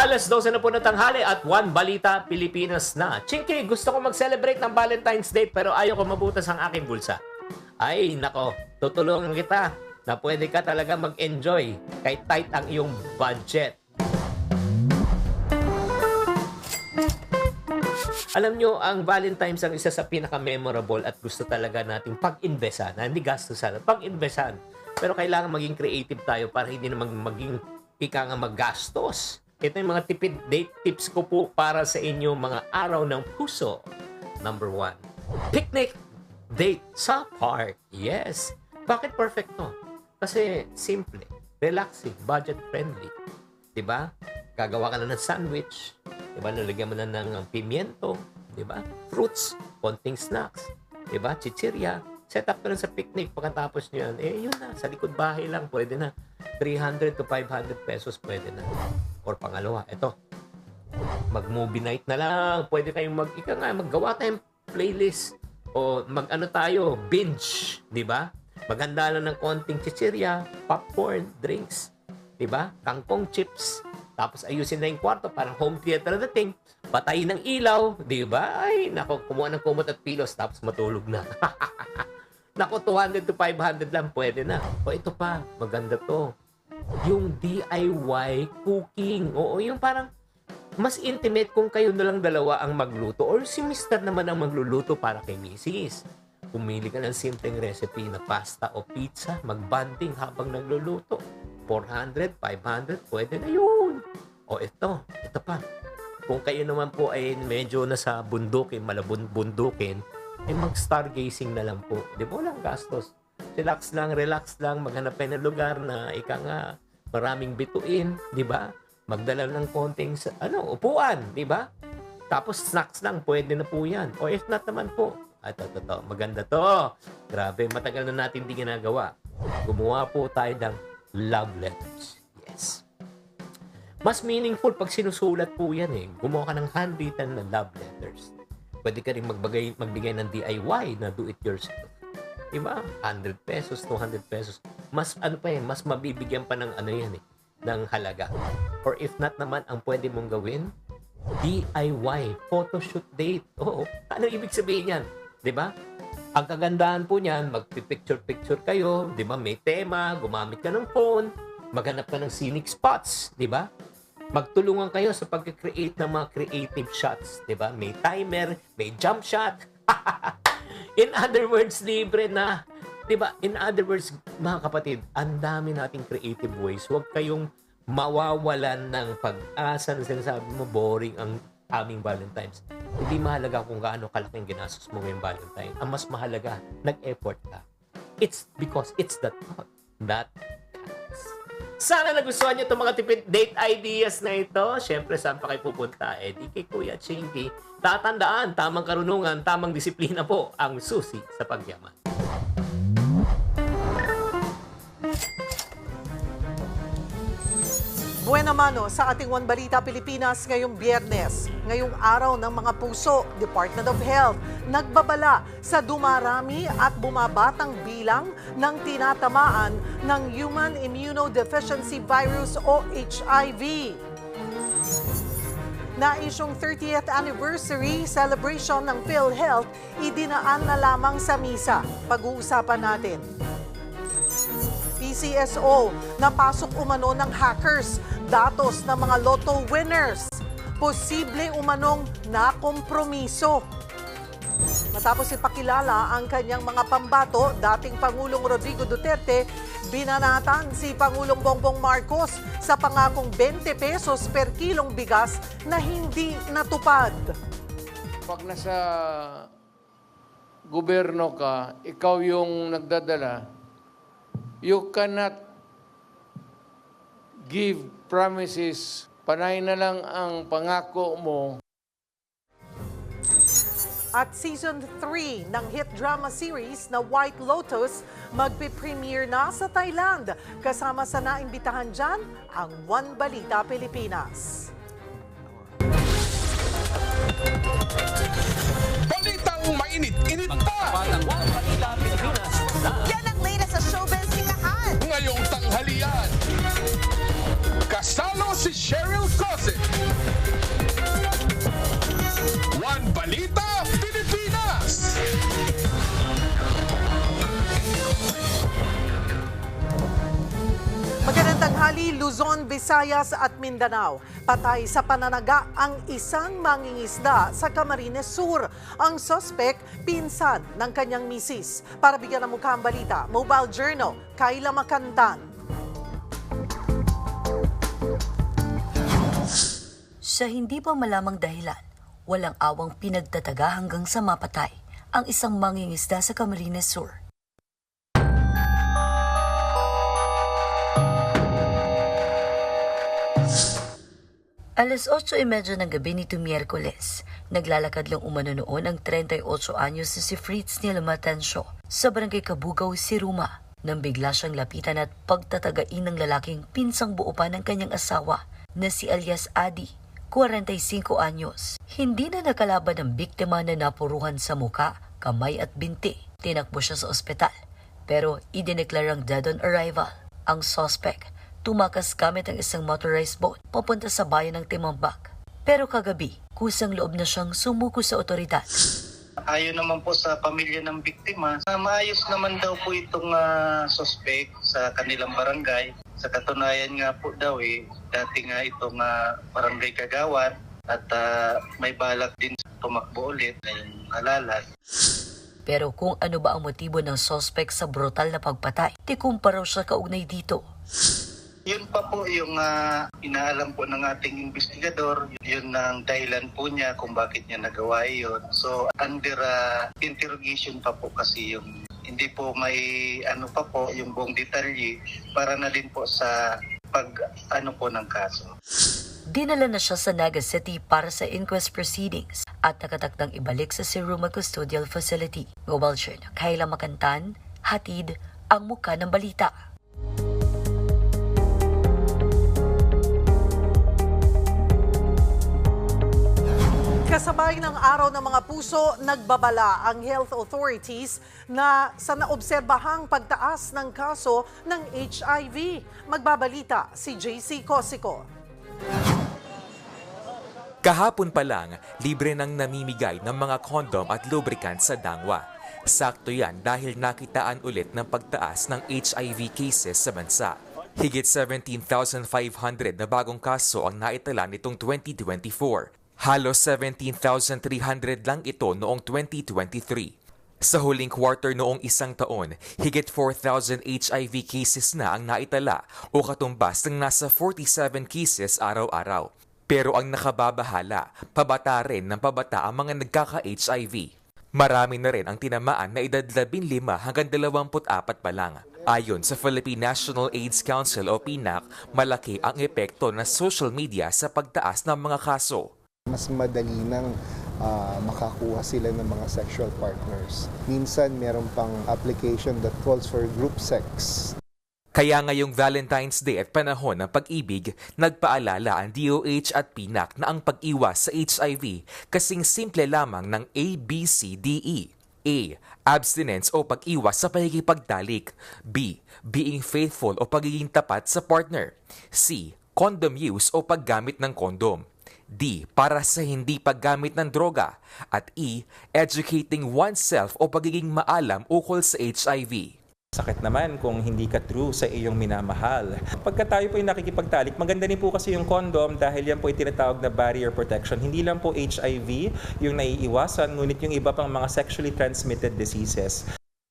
Alas 12 na po ng tanghali at One Balita Pilipinas na. Chinky, gusto ko mag-celebrate ng Valentine's Day pero ayaw ko mabutas ang aking bulsa. Ay, nako, tutulungan kita na pwede ka talaga mag-enjoy kahit tight ang iyong budget. Alam nyo, ang Valentine's ang isa sa pinaka-memorable at gusto talaga nating pag-investan. Hindi gastusan, pag-investan. Pero kailangan maging creative tayo para hindi naman maging ika nga maggastos. Ito yung mga tipid date tips ko po para sa inyo mga araw ng puso. Number 1, picnic date sa park. Yes. Bakit perfect to? Kasi simple, relaxing, budget friendly. Diba? Gagawa ka na ng sandwich. Diba? Nalagyan mo na ng pimiento. Diba? Fruits, konting snacks. Diba? Chichirya. Set up ka na sa picnic. Pagkatapos nyo yan, yun na. Sa likod bahay lang, pwede na. 300 to 500 pesos, pwede na. Or pangalawa, ito. Mag-movie night na lang. Pwede kayong maggawa tayong playlist. O mag-ano tayo, binge. Diba? Maganda lang ng konting chichirya, popcorn, drinks. Diba? Kangkong chips. Tapos ayusin na yung kwarto, parang home theater na dating. Patayin ng ilaw. Diba? Ay, nako, kumuha ng kumot at pilos. Tapos matulog na. Nako, 200 to 500 lang, pwede na. O ito pa, maganda to. Yung DIY cooking. Oo, yung parang mas intimate kung kayo na lang dalawa ang magluto or si Mr. naman ang magluluto para kay Mrs. Pumili ka ng simpleng recipe na pasta o pizza, magbanding habang nagluluto. 400, 500, pwede na yun. O ito pa. Kung kayo naman po ay medyo nasa bundukin, malabundukin, ay mag-stargazing na lang po. Di ba? Walang gastos. Relax lang, maghanap kayo ng lugar na ika nga maraming bituin, di ba? Magdala ng konting upuan, di ba? Tapos snacks lang, pwede na po yan. O if not naman po, ito, maganda to. Grabe, matagal na natin di ginagawa. Gumawa po tayo ng love letters. Yes. Mas meaningful pag sinusulat po yan eh. Gumawa ka ng handwritten na love letters. Pwede ka rin magbigay ng DIY na do it yourself. Diba? 100 pesos, 200 pesos. Mas mas mabibigyan pa ng ng halaga. Or if not naman, ang pwede mong gawin, DIY, photoshoot date. Oo, ano ibig sabihin yan? Diba? Ang kagandahan po niyan, magpipicture-picture kayo, diba? May tema, gumamit ka ng phone, maghanap ka ng scenic spots, diba? Magtulungan kayo sa pag-create ng mga creative shots, diba? May timer, may jump shot. In other words, libre na. Diba? In other words, mga kapatid, ang dami nating creative ways. Huwag kayong mawawalan ng pag-asa na sinasabi mo, boring ang aming Valentine's. Hindi mahalaga kung gaano kalaking ginastos mo ngayong Valentine. Ang mas mahalaga, nag-effort ka. It's because it's the thought that counts. Sana nagustuhan niyo itong mga tipid date ideas na ito. Siyempre, saan pa kayo pupunta? Di kay Kuya Chinky. Tatandaan, tamang karunungan, tamang disiplina po ang susi sa pagyaman. Buena mano sa ating One Balita Pilipinas ngayong Biyernes. Ngayong araw ng mga puso, Department of Health nagbabala sa dumarami at bumabatang bilang ng tinatamaan ng Human Immunodeficiency Virus o HIV. Naisyong 30th anniversary celebration ng PhilHealth, idinaan na lamang sa misa. Pag-uusapan natin. PCSO, napasok umano ng hackers, datos ng mga lotto winners. Posible umanong nakompromiso. Matapos ipakilala ang kanyang mga pambato, dating Pangulong Rodrigo Duterte, binanatan si Pangulong Bongbong Marcos sa pangakong 20 pesos per kilong bigas na hindi natupad. Pag nasa gobyerno ka, ikaw yung nagdadala, you cannot give promises. Panay na lang ang pangako mo. At Season 3 ng hit drama series na White Lotus magpipremiere na sa Thailand. Kasama sa naimbitahan dyan ang One Balita Pilipinas. Balitang mainit-init pa! One Balita Pilipinas na Yan ang latest sa showbiz sikahan. Ngayong tanghalian, kasalo si Cheryl Cosset Bali, Luzon, Visayas at Mindanao. Patay sa pananaga ang isang mangingisda sa Camarines Sur. Ang suspect, pinsan ng kanyang misis. Para bigyan ng mukha ang balita, Mobile Journal, Kayla Makantan. Sa hindi pa malamang dahilan, walang awang pinagtataga hanggang sa mapatay ang isang mangingisda sa Camarines Sur. Alas 8:30 ng gabi nito Miyerkules, naglalakad lang umano noon ang 38 anyos na si Fritz Nilamatencio sa barangay Kabugaw, Siruma, nang bigla siyang lapitan at pagtatagain ng lalaking pinsang buo pa ng kanyang asawa na si alias Adi, 45 anyos. Hindi na nakalaban ang biktima na napuruhan sa muka, kamay at binti. Tinakbo siya sa ospital, pero idineklarang dead on arrival. Ang suspect, tumakas gamit ang isang motorized boat papunta sa bayan ng Timambak. Pero kagabi, kusang loob na siyang sumuko sa otoridad. Ayon naman po sa pamilya ng biktima, maayos naman daw po itong suspect sa kanilang barangay. Sa katunayan nga po daw dati nga itong barangay kagawad at may balak din tumakbo ulit ngayong halalan. Pero kung ano ba ang motibo ng suspect sa brutal na pagpatay, di kumpara siya kaugnay dito. Yun pa po yung inaalam po ng ating investigador. Yun ang dahilan po niya kung bakit niya nagawa yun. So under interrogation pa po kasi yung hindi po may pa po yung buong detalye para na din po sa pag po ng kaso. Dinala na siya sa Naga City para sa inquest proceedings at nakatakdang ibalik sa Siruma Custodial Facility. Mobile Journal, Kayla Makantan, hatid ang muka ng balita. Kasabay ng Araw ng Mga Puso, nagbabala ang health authorities na sa naobserbahang pagtaas ng kaso ng HIV. Magbabalita si JC Cosico. Kahapon pa lang, libre nang namimigay ng mga kondom at lubricant sa Dangwa. Sakto yan dahil nakitaan ulit ng pagtaas ng HIV cases sa bansa. Higit 17,500 na bagong kaso ang naitala nitong 2024. Halos 17,300 lang ito noong 2023. Sa huling quarter noong isang taon, higit 4,000 HIV cases na ang naitala o katumbas ng nasa 47 cases araw-araw. Pero ang nakababahala, pabata rin ng pabata ang mga nagkaka-HIV. Marami na rin ang tinamaan na edad 15 hanggang 24 pa lang. Ayon sa Philippine National AIDS Council o PNAC, malaki ang epekto ng social media sa pagtaas ng mga kaso. Mas madali nang makakuha sila ng mga sexual partners. Minsan meron pang application that calls for group sex. Kaya ngayong Valentine's Day at panahon ng pag-ibig, nagpaalala ang DOH at PNAC na ang pag-iwas sa HIV kasing simple lamang ng ABCDE. A. Abstinence o pag-iwas sa pakikipagtalik. B. Being faithful o pagiging tapat sa partner. C. Condom use o paggamit ng kondom. D. Para sa hindi paggamit ng droga. At E. Educating oneself o pagiging maalam ukol sa HIV. Sakit naman kung hindi ka true sa iyong minamahal. Pagka tayo po yung nakikipagtalik, maganda din po kasi yung condom dahil yan po ay tinatawag na barrier protection. Hindi lang po HIV yung naiiwasan, ngunit yung iba pang mga sexually transmitted diseases.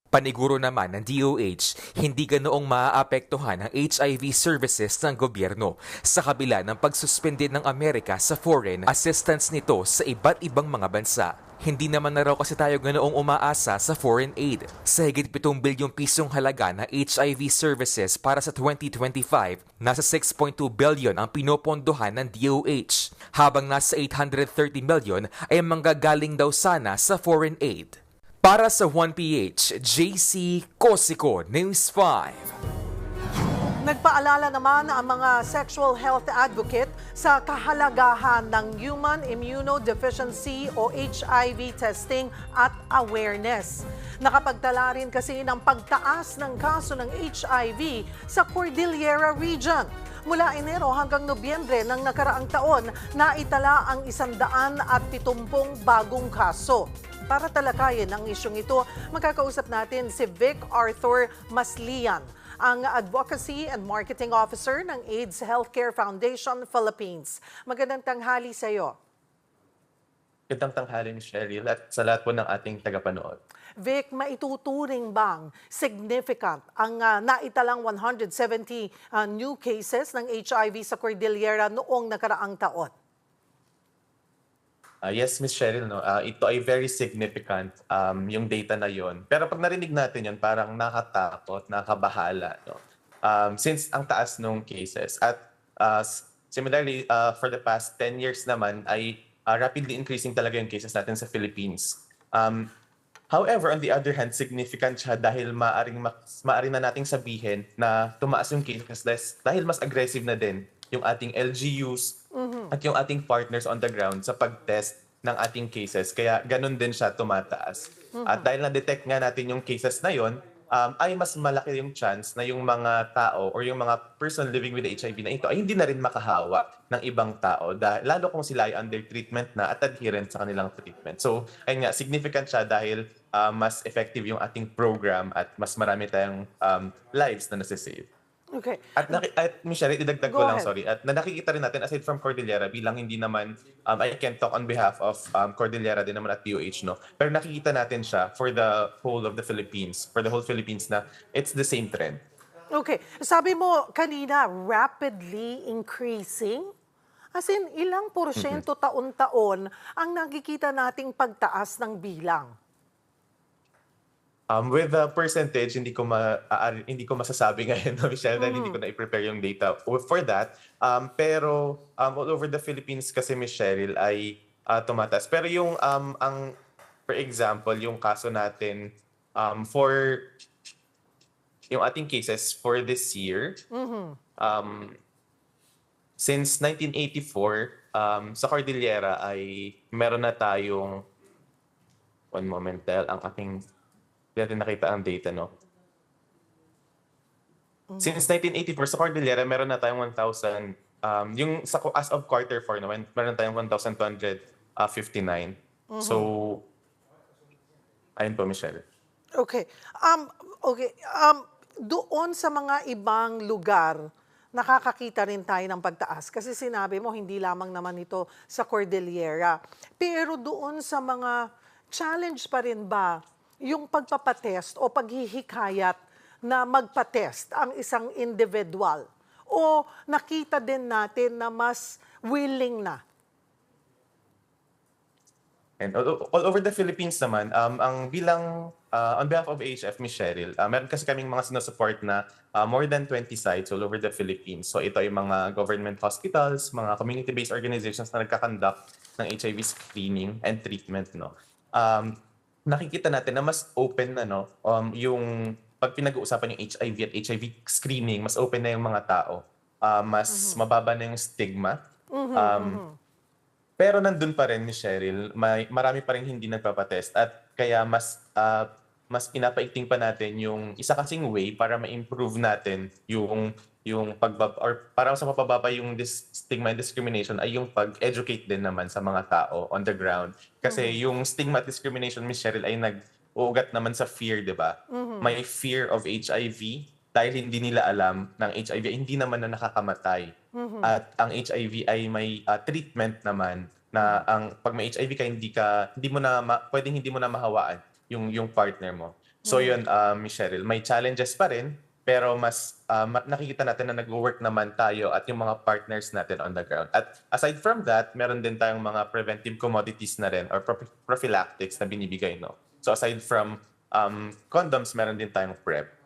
Paniguro naman ng DOH, hindi ganoong maaapektuhan ang HIV services ng gobyerno sa kabila ng pagsuspende ng Amerika sa foreign assistance nito sa iba't ibang mga bansa. Hindi naman na raw kasi tayo ganoong umaasa sa foreign aid. Sa higit 7 bilyong pisong halaga na HIV services para sa 2025, nasa 6.2 billion ang pinopondohan ng DOH, habang nasa 830 million ay manggagaling daw sana sa foreign aid. Para sa 1PH, JC Cosico, News 5. Nagpaalala naman ang mga sexual health advocate sa kahalagahan ng human immunodeficiency o HIV testing at awareness. Nakapagtala rin kasi ng pagtaas ng kaso ng HIV sa Cordillera Region. Mula Enero hanggang Nobyembre ng nakaraang taon, naitala ang 170 bagong kaso. Para talakayin ang isyong ito, magkakausap natin si Vic Arthur Maslian, ang Advocacy and Marketing Officer ng AIDS Healthcare Foundation Philippines. Magandang tanghali sa iyo. Magandang tanghali ni Cheryl at sa lahat po ng ating tagapanood. Vic, maituturing bang significant ang naitalang 170 new cases ng HIV sa Cordillera noong nakaraang taon? Yes, Ms. Cheryl, no? Ito ay very significant yung data na yon. Pero pag narinig natin yan, parang nakatakot, nakabahala. No? Since ang taas ng cases. At similarly, for the past 10 years naman, ay rapidly increasing talaga yung cases natin sa Philippines. However, on the other hand, significant siya dahil maaring na nating sabihin na tumaas yung cases dahil mas aggressive na din yung ating LGUs at yung ating partners on the ground sa pag-test ng ating cases. Kaya ganun din siya tumataas. At dahil na-detect nga natin yung cases na yon, ay mas malaki yung chance na yung mga tao or yung mga person living with HIV na ito ay hindi na rin makahawa ng ibang tao, lalo kung sila ay under treatment na at adherent sa kanilang treatment. So, ayun nga, significant siya dahil mas effective yung ating program at mas marami tayong lives na nasisave. Okay. At Michelle, idagdag ko Go lang, ahead. sorry. At nakikita rin natin, aside from Cordillera, bilang hindi naman, I can talk on behalf of Cordillera din naman at POH, no? Pero nakikita natin siya for the whole of the Philippines, for the whole Philippines na it's the same trend. Okay. Sabi mo kanina, rapidly increasing? As in, ilang porsyento taon-taon ang nakikita nating pagtaas ng bilang? With the percentage, hindi ko masasabi ngayon, no, Michelle, dahil hindi ko na i-prepare yung data for that. Pero all over the Philippines kasi, Miss Cheryl, ay tumataas. Pero yung, for example, yung kaso natin for yung ating cases for this year, since 1984, sa Cordillera ay meron na tayong, one moment, dahil ang aking natin nakita ang data, no? Since 1984, sa Cordillera, meron na tayong 1,000, as of quarter 4, no, meron na tayong 1,259. So, ayun po, Michelle. Okay. Doon sa mga ibang lugar, nakakakita rin tayo ng pagtaas. Kasi sinabi mo, hindi lamang naman ito sa Cordillera. Pero doon sa mga challenge pa rin ba yung pagpapatest o paghihikayat na magpatest ang isang individual? O nakita din natin na mas willing na? And all over the Philippines naman, ang bilang, on behalf of AHF, Ms. Cheryl, meron kasi kaming mga sinusupport na more than 20 sites all over the Philippines. So ito ay mga government hospitals, mga community-based organizations na nagkakandak ng HIV screening and treatment, no? Nakikita natin na mas open na, no, yung pag pinag-uusapan yung HIV at HIV screening, mas open na yung mga tao. Mas mababa na yung stigma. Pero nandun pa rin, ni Cheryl, marami pa rin hindi nagpapatest at kaya mas pinapaigting pa natin yung isa kasing way para ma-improve natin yung or para sa mapababa yung stigma and discrimination ay yung pag-educate din naman sa mga tao on the ground. Kasi yung stigma at discrimination, Ms. Cheryl, ay nag-uugat naman sa fear, di ba? May fear of HIV dahil hindi nila alam ng HIV ay hindi naman na nakakamatay. At ang HIV ay may treatment naman na pag may HIV ka, pwedeng hindi mo na mahawaan yung partner mo. So yun, Ms. Cheryl, may challenges pa rin, pero mas nakikita natin na nag-work naman tayo at yung mga partners natin on the ground. At aside from that, meron din tayong mga preventive commodities na rin or prophylactics na binibigay, no? So aside from condoms, meron din tayong PrEP.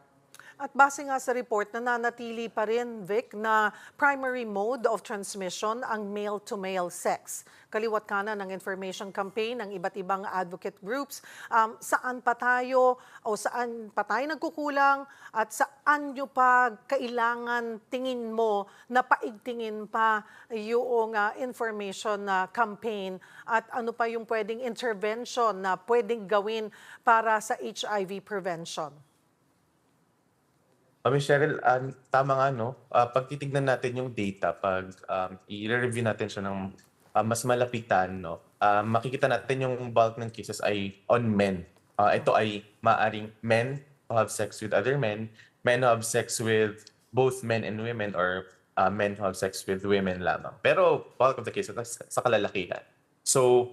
At base nga sa report, nananatili pa rin, Vic, na primary mode of transmission ang male-to-male sex. Kaliwat kanan ng information campaign ng iba't ibang advocate groups. Saan pa tayo nagkukulang at saan nyo pa kailangan tingin mo na paigtingin pa yung information campaign at ano pa yung pwedeng intervention na pwedeng gawin para sa HIV prevention? Ms. Cheryl, tama nga, no? Pag titignan natin yung data, pag i-review natin siya ng mas malapitan, no? Makikita natin yung bulk ng cases ay on men. Ito ay maaring men who have sex with other men men who have sex with both men and women or men who have sex with women lamang. Pero bulk of the cases sa kalalakihan. So,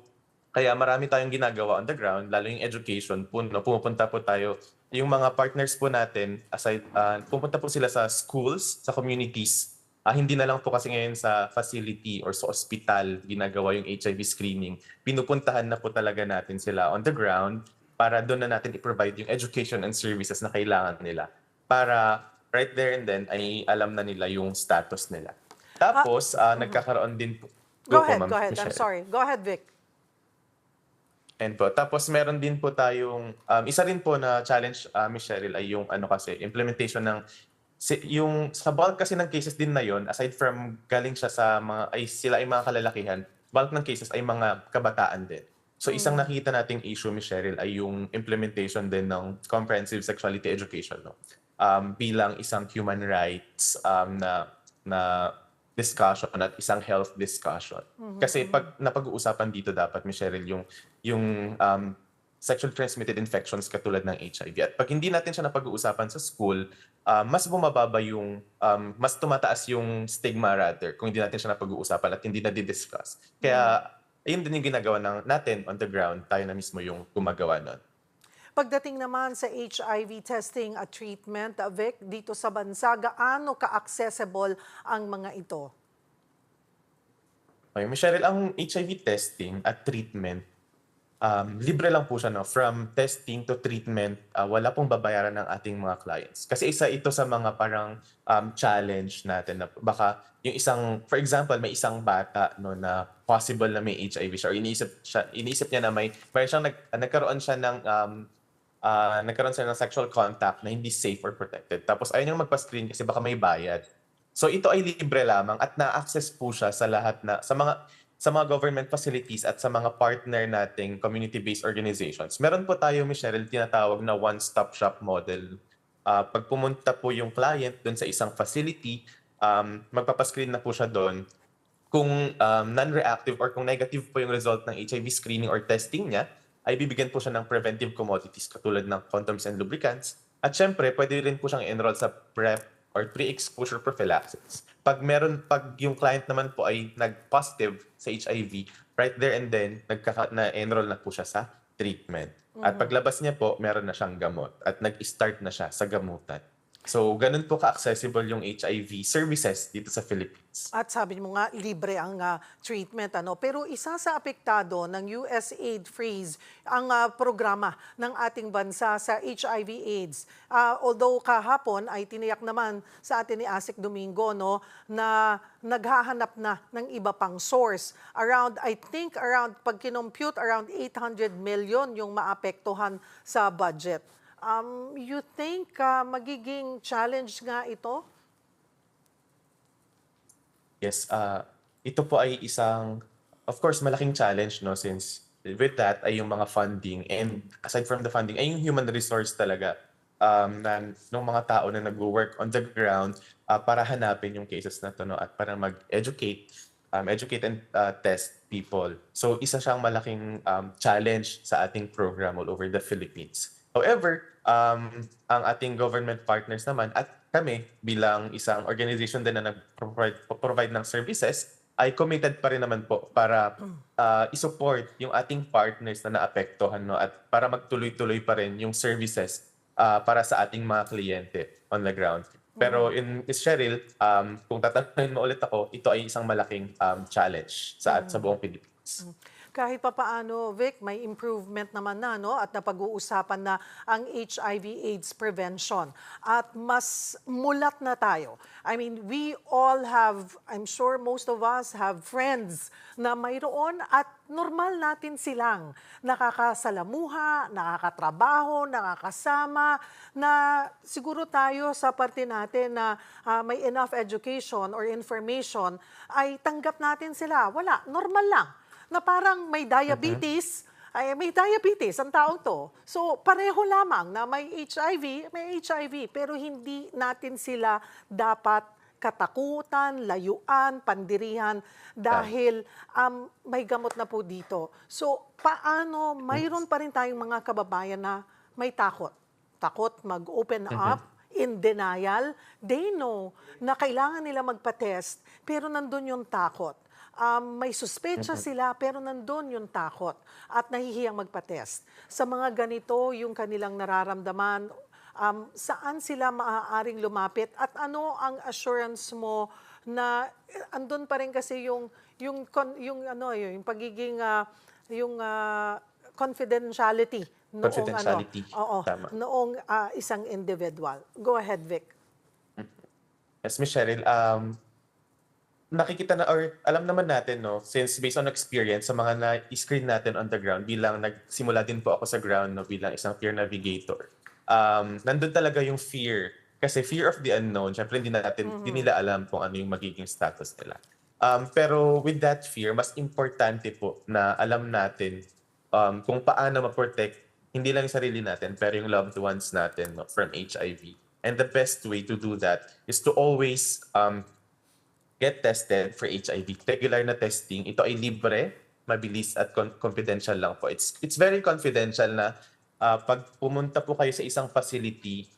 kaya marami tayong ginagawa on the ground, lalo yung education po, no, pumupunta po tayo, yung mga partners po natin, aside, pupunta po sila sa schools, sa communities. Hindi na lang po kasi ngayon sa facility or sa ospital ginagawa yung HIV screening. Pinupuntahan na po talaga natin sila on the ground para doon na natin i-provide yung education and services na kailangan nila. Para right there and then ay alam na nila yung status nila. Tapos, nagkakaroon din po. Go ahead. I'm sorry. Go ahead, Vic. And po, tapos meron din po tayong, isa rin po na challenge, Ms. Cheryl, ay yung kasi, implementation ng, yung sa bulk kasi ng cases din na yon, aside from galing siya sa sila ay mga kalalakihan, bulk ng cases ay mga kabataan din. So isang nakita nating issue, Ms. Cheryl, ay yung implementation din ng comprehensive sexuality education, no? Bilang isang human rights na discussion at isang health discussion. Kasi pag napag-uusapan dito dapat, Ms. Cheryl, yung sexually transmitted infections katulad ng HIV. At pag hindi natin siya napag-uusapan sa school, mas bumababa yung, mas tumataas yung stigma rather kung hindi natin siya napag-uusapan at hindi na-discuss. Kaya, ayun din yung ginagawa natin on the ground, tayo na mismo yung gumagawa nun. Pagdating naman sa HIV testing at treatment, Vic, dito sa bansa, gaano ka-accessible ang mga ito? Okay, Ms. Cheryl, ang HIV testing at treatment, libre lang po siya, no? From testing to treatment, wala pong babayaran ng ating mga clients. Kasi isa ito sa mga parang challenge natin na baka yung isang, for example, may isang bata, no, na possible na may HIV siya or iniisip niya na mayroon siyang nagkaroon siya ng sexual contact na hindi safe or protected. Tapos ayaw niyang magpa-screen kasi baka may bayad. So ito ay libre lamang at na-access po siya sa lahat sa mga government facilities at sa mga partner nating community-based organizations. Meron po tayo, Ms. Cheryl, tinatawag na one-stop shop model. Pag pumunta po yung client doon sa isang facility, magpapascreen na po siya doon. Kung non-reactive or kung negative po yung result ng HIV screening or testing niya, ay bibigyan po siya ng preventive commodities katulad ng condoms and lubricants. At syempre, pwede rin po siyang enroll sa PrEP or pre-exposure prophylaxis. Pag yung client naman po ay nag-positive sa HIV, right there and then, na-enroll na po siya sa treatment. At paglabas niya po, meron na siyang gamot at nag-start na siya sa gamutan. So, ganun po ka-accessible yung HIV services dito sa Philippines. At sabi mo nga, libre ang treatment. Pero isa sa apektado ng USAID freeze ang programa ng ating bansa sa HIV/AIDS. Although kahapon ay tiniyak naman sa atin ni Asik Domingo, no, na naghahanap na ng iba pang source. I think pag kinompute, around 800 million yung maapektuhan sa budget. You think magiging challenge nga ito? Yes, ito po ay isang, of course, malaking challenge, no, since with that ay yung mga funding, and aside from the funding ay yung human resource talaga ng mga tao na nag-work on the ground para hanapin yung cases na to, no, at para mag-educate and test people. So isa siyang malaking challenge sa ating program all over the Philippines. However, ang ating government partners naman at kami bilang isang organization din na nag-provide ng services ay committed pa rin naman po para i-support yung ating partners na naapektuhan, no, at para magtuloy-tuloy pa rin yung services para sa ating mga kliyente on the ground. Pero in Cheryl, kung tatanungin mo ulit ako, ito ay isang malaking challenge sa buong Pilipinas. Kahit papaano, Vic, may improvement naman na, no? At napag-uusapan na ang HIV/AIDS prevention. At mas mulat na tayo. I mean, we all have, I'm sure most of us have friends na mayroon at normal natin silang nakakasalamuha, nakakatrabaho, nakakasama, na siguro tayo sa parte natin na may enough education or information, ay tanggap natin sila. Wala, normal lang. Na parang may diabetes, may diabetes ang taong to. So, pareho lamang na may HIV, pero hindi natin sila dapat katakutan, layuan, pandirihan, dahil may gamot na po dito. So, paano mayroon pa rin tayong mga kababayan na may takot? Takot mag-open up, in denial. They know na kailangan nila magpa-test, pero nandun yung takot. May suspecha sila, pero nandun yung takot at nahihiyang magpa-test. Sa mga ganito, yung kanilang nararamdaman, saan sila maaaring lumapit at ano ang assurance mo na andun pa rin kasi yung pagiging confidentiality noong isang individual. Go ahead, Vic. Yes, Ms. Cheryl, nakikita na or alam naman natin, no, since based on experience sa mga na-screen natin on the ground, bilang nagsimula din po ako sa ground, no, bilang isang peer navigator, nandun talaga yung fear. Kasi fear of the unknown, syempre hindi nila alam kung ano yung magiging status nila. Pero with that fear, mas importante po na alam natin kung paano ma-protect hindi lang yung sarili natin, pero yung loved ones natin, no, from HIV. And the best way to do that is to always get tested for HIV. Regular na testing. Ito ay libre, mabilis at confidential lang po. It's very confidential na pag pumunta po kayo sa isang facility,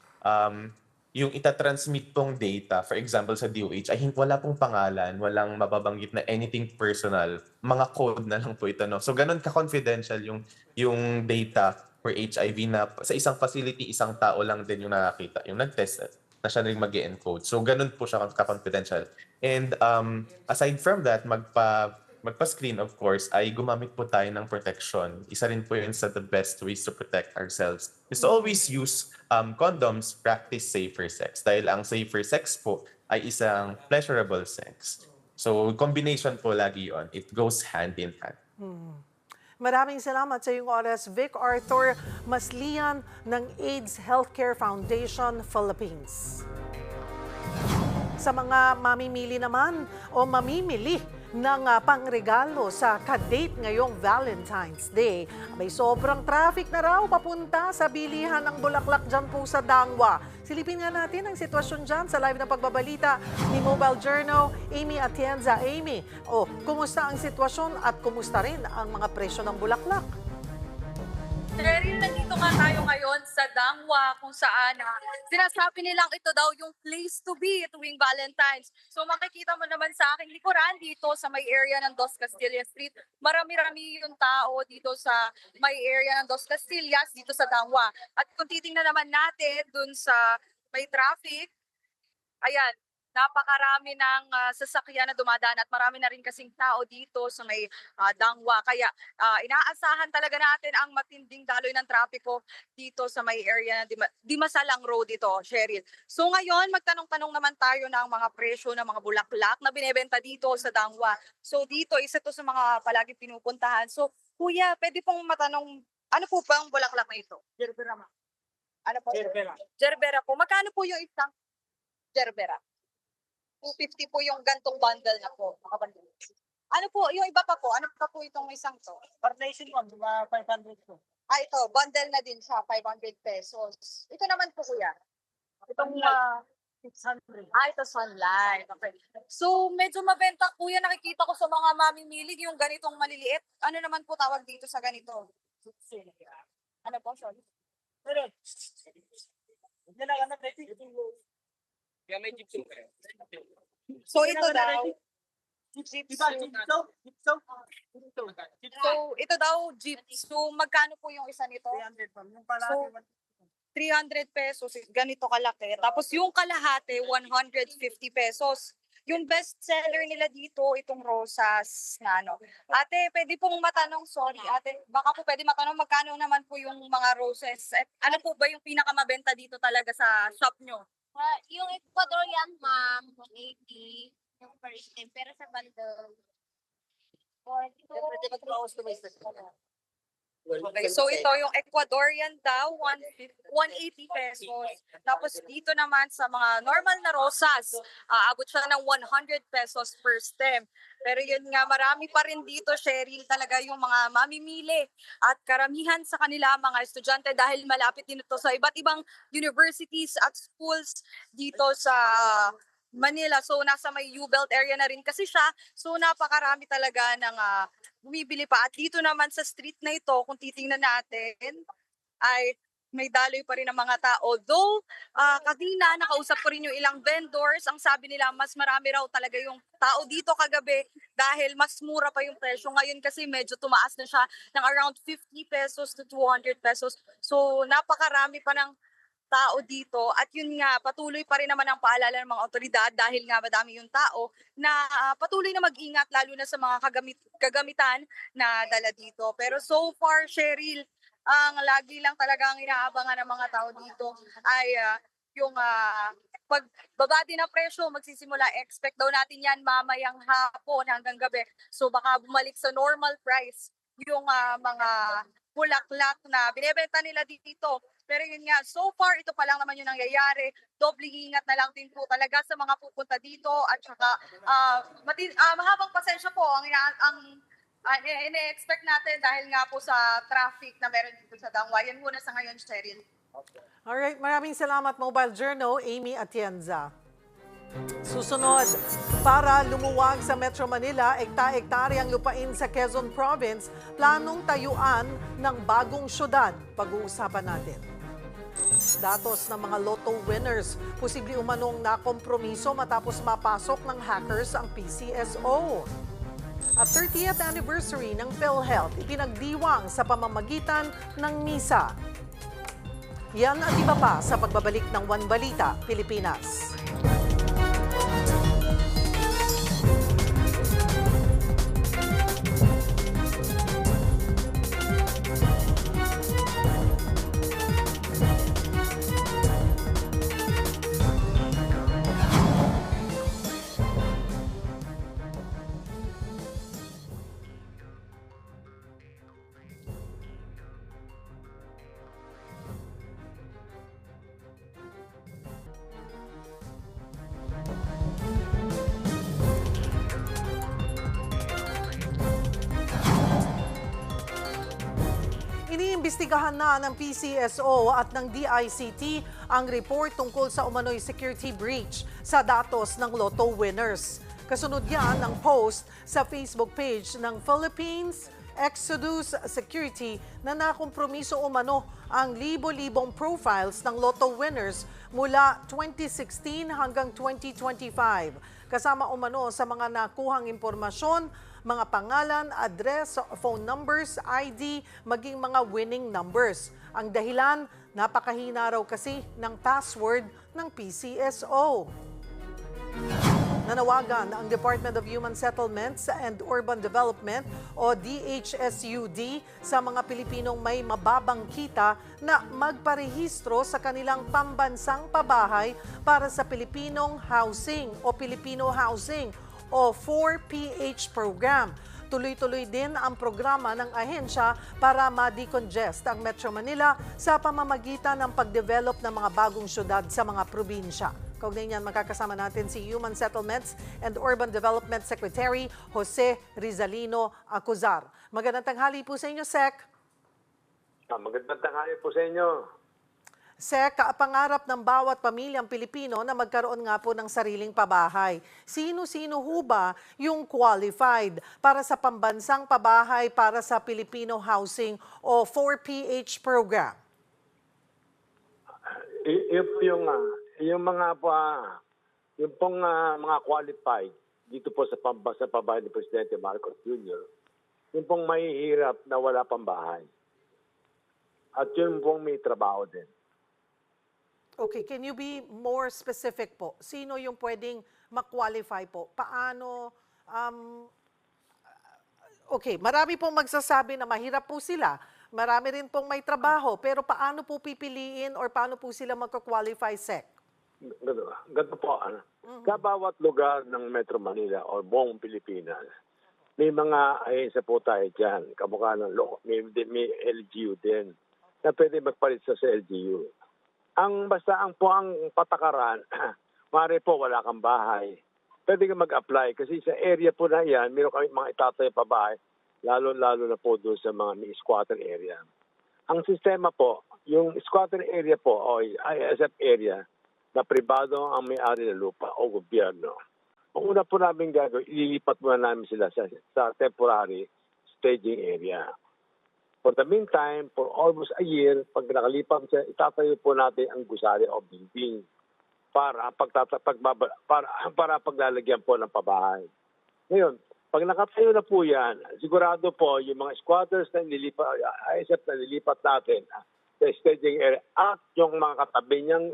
yung itatransmit pong data, for example sa DOH, ay wala pong pangalan, walang mababanggit na anything personal. Mga code na lang po ito. No? So ganun ka-confidential yung data for HIV na sa isang facility, isang tao lang din yung nakakita, yung nag-test na siya rin mag-encode. So ganun po siya ka-confidential. And aside from that, magpa-screen of course, ay gumamit po tayo ng protection. Isa rin po yun sa the best ways to protect ourselves is to always use condoms, practice safer sex. Dahil ang safer sex po ay isang pleasurable sex. So combination po lagi yun. It goes hand in hand. Maraming salamat sa iyong oras, Vic Arthur Maslian ng AIDS Healthcare Foundation Philippines. Sa mga mamimili naman o mamimili ng pangregalo sa kadate ngayong Valentine's Day, may sobrang traffic na raw papunta sa bilihan ng bulaklak dyan po sa Dangwa. Silipin nga natin ang sitwasyon dyan sa live na pagbabalita ni Mobile Journal, Amy Atienza. Amy, kumusta ang sitwasyon at kumusta rin ang mga presyo ng bulaklak? Cheryl, nandito nga tayo ngayon sa Dangwa kung saan sinasabi nilang ito daw yung place to be tuwing Valentine's. So makikita mo naman sa aking likuran dito sa may area ng Dos Castillas Street. Marami-rami yung tao dito sa may area ng Dos Castillas dito sa Dangwa. At kung titingnan naman natin dun sa may traffic, ayan, napakarami ng sasakyan na dumadaan at marami na rin kasing tao dito sa may Dangwa. Kaya inaasahan talaga natin ang matinding daloy ng trapiko dito sa may area ng Dimasalang Road ito, Cheryl. So ngayon, magtanong-tanong naman tayo ng mga presyo ng mga bulaklak na binebenta dito sa Dangwa. So dito, isa to sa mga palagi pinupuntahan. So kuya, pwede pong matanong, ano po ba ang bulaklak na ito? Gerbera. Ano po? Gerbera. Gerbera po. Magkano po yung isang Gerbera? 250 po yung gantong bundle na po. Ano po, yung iba pa po, ano pa po itong isang to? Carnation 1, 500 po. Ito, bundle na din siya, 500 pesos. Ito naman po kuya. Itong 600. ito sunlight. Okay. So, medyo mabenta kuya, nakikita ko sa mga mamimilig yung ganitong maliliit. Ano naman po tawag dito sa ganito? Ano po, sorry? Hindi na ano, So, ito daw. So, ito daw, jeep. So, magkano po yung isa nito? 300 po. Yung palagi, 300 pesos, ganito kalaki. Tapos yung kalahati, 150 pesos. Yung best seller nila dito, itong rosas na ano. Ate, pwede pong matanong, sorry, ate, baka po pwede matanong magkano naman po yung mga roses? At ano po ba yung pinakamabenta dito talaga sa shop nyo? Yung Ecuadorian, ma'am, 80 yung per stem, pero sa bundle, 42. Okay, so ito yung Ecuadorian daw, 180 pesos. Tapos dito naman sa mga normal na rosas, abot siya ng 100 pesos per stem. Pero yun nga, marami pa rin dito, Cheryl, talaga yung mga mamimili. At karamihan sa kanila, mga estudyante, dahil malapit din ito sa iba't ibang universities at schools dito sa Manila. So nasa may U-Belt area na rin kasi siya. So napakarami talaga ng bumibili pa. At dito naman sa street na ito, kung titingnan natin, ay may daloy pa rin ng mga tao. Though, kanina nakausap ko rin yung ilang vendors, ang sabi nila mas marami raw talaga yung tao dito kagabi dahil mas mura pa yung presyo. Ngayon kasi medyo tumaas na siya ng around 50 pesos to 200 pesos. So napakarami pa ng tao dito at yun nga patuloy pa rin naman ang paalala ng mga otoridad dahil nga madami yung tao na patuloy na mag-ingat lalo na sa mga kagamitan na dala dito. Pero so far, Cheryl, ang lagi lang talaga ang inaabangan ng mga tao dito ay yung pagbaba din ng presyo, magsisimula, expect daw natin yan mamayang hapon hanggang gabi. So baka bumalik sa normal price yung mga bulaklak na binebenta nila dito. Pero yun nga, so far, ito pa lang naman yung nangyayari. Doble ingat na lang din po talaga sa mga pupunta dito at saka mahabang pasensya po ang ine-expect natin dahil nga po sa traffic na meron dito sa Dangwa. Yan muna sa ngayon, Cheryl. Alright, maraming salamat Mobile Journal, Amy Atienza. Susunod, para lumuwag sa Metro Manila, ekta-ektare ang lupain sa Quezon Province, planong tayuan ng bagong syudad. Pag-uusapan natin. Datos ng mga lotto winners, posible umanong nakompromiso matapos mapasok ng hackers ang PCSO. At 30th anniversary ng PhilHealth, ipinagdiwang sa pamamagitan ng misa. Yan at iba pa sa pagbabalik ng One Balita, Pilipinas. Iniimbestigahan na ng PCSO at ng DICT ang report tungkol sa umano'y security breach sa datos ng lotto winners. Kasunod yan ang post sa Facebook page ng Philippines Exodus Security na nakompromiso umano ang libo-libong profiles ng lotto winners mula 2016 hanggang 2025. Kasama umano sa mga nakuhang impormasyon, mga pangalan, address, phone numbers, ID, maging mga winning numbers. Ang dahilan, napakahina raw kasi ng password ng PCSO. Nanawagan ang Department of Human Settlements and Urban Development o DHSUD sa mga Pilipinong may mababang kita na magparehistro sa kanilang pambansang pabahay para sa Pilipinong Housing o Filipino Housing o 4PH program. Tuloy-tuloy din ang programa ng ahensya para ma-decongest ang Metro Manila sa pamamagitan ng pagdevelop ng mga bagong syudad sa mga probinsya. Kaugnay niyan, makakasama natin si Human Settlements and Urban Development Secretary Jose Rizalino Acuzar. Magandang tanghali po sa inyo, Sec. Magandang tanghali po sa inyo. Sec, pangarap ng bawat pamilyang Pilipino na magkaroon nga po ng sariling pabahay. Sino-sino ho ba yung qualified para sa pambansang pabahay para sa Filipino Housing o 4PH program? Yung mga mga qualified dito po sa pabahay ni Presidente Marcos Jr., yung pong mahihirap na wala pang bahay. At yun pong may trabaho din. Okay, can you be more specific po? Sino yung pwedeng ma-qualify po? Paano? Okay, marami pong magsasabi na mahirap po sila. Marami rin pong may trabaho. Pero paano po pipiliin or paano po sila magka-qualify, Sec? Ganito po. Sa bawat lugar ng Metro Manila o buong Pilipinas, may mga ahensya po tayo dyan. Kamukha ng may LGU din na pwede magpalit sa LGU. Ang patakaran, mare po wala kang bahay. Pwede ka mag-apply kasi sa area po na yan, meron kami mga itatay pa bahay, lalo-lalo na po doon sa mga may squatter area. Ang sistema po, yung squatter area po o ISF area na pribado ang may-ari ng lupa o gobyerno. Ang una po namin gagawin, ililipat muna namin sila sa temporary staging area. For the meantime, for almost a year, pag nakalipas siya, itatayo po natin ang gusali o building para paglalagyan po ng pabahay. Ngayon, pag nakatayo na po yan, sigurado po yung mga squatters na nilipat, ISF na nilipat natin sa staging area at yung mga katabi niyang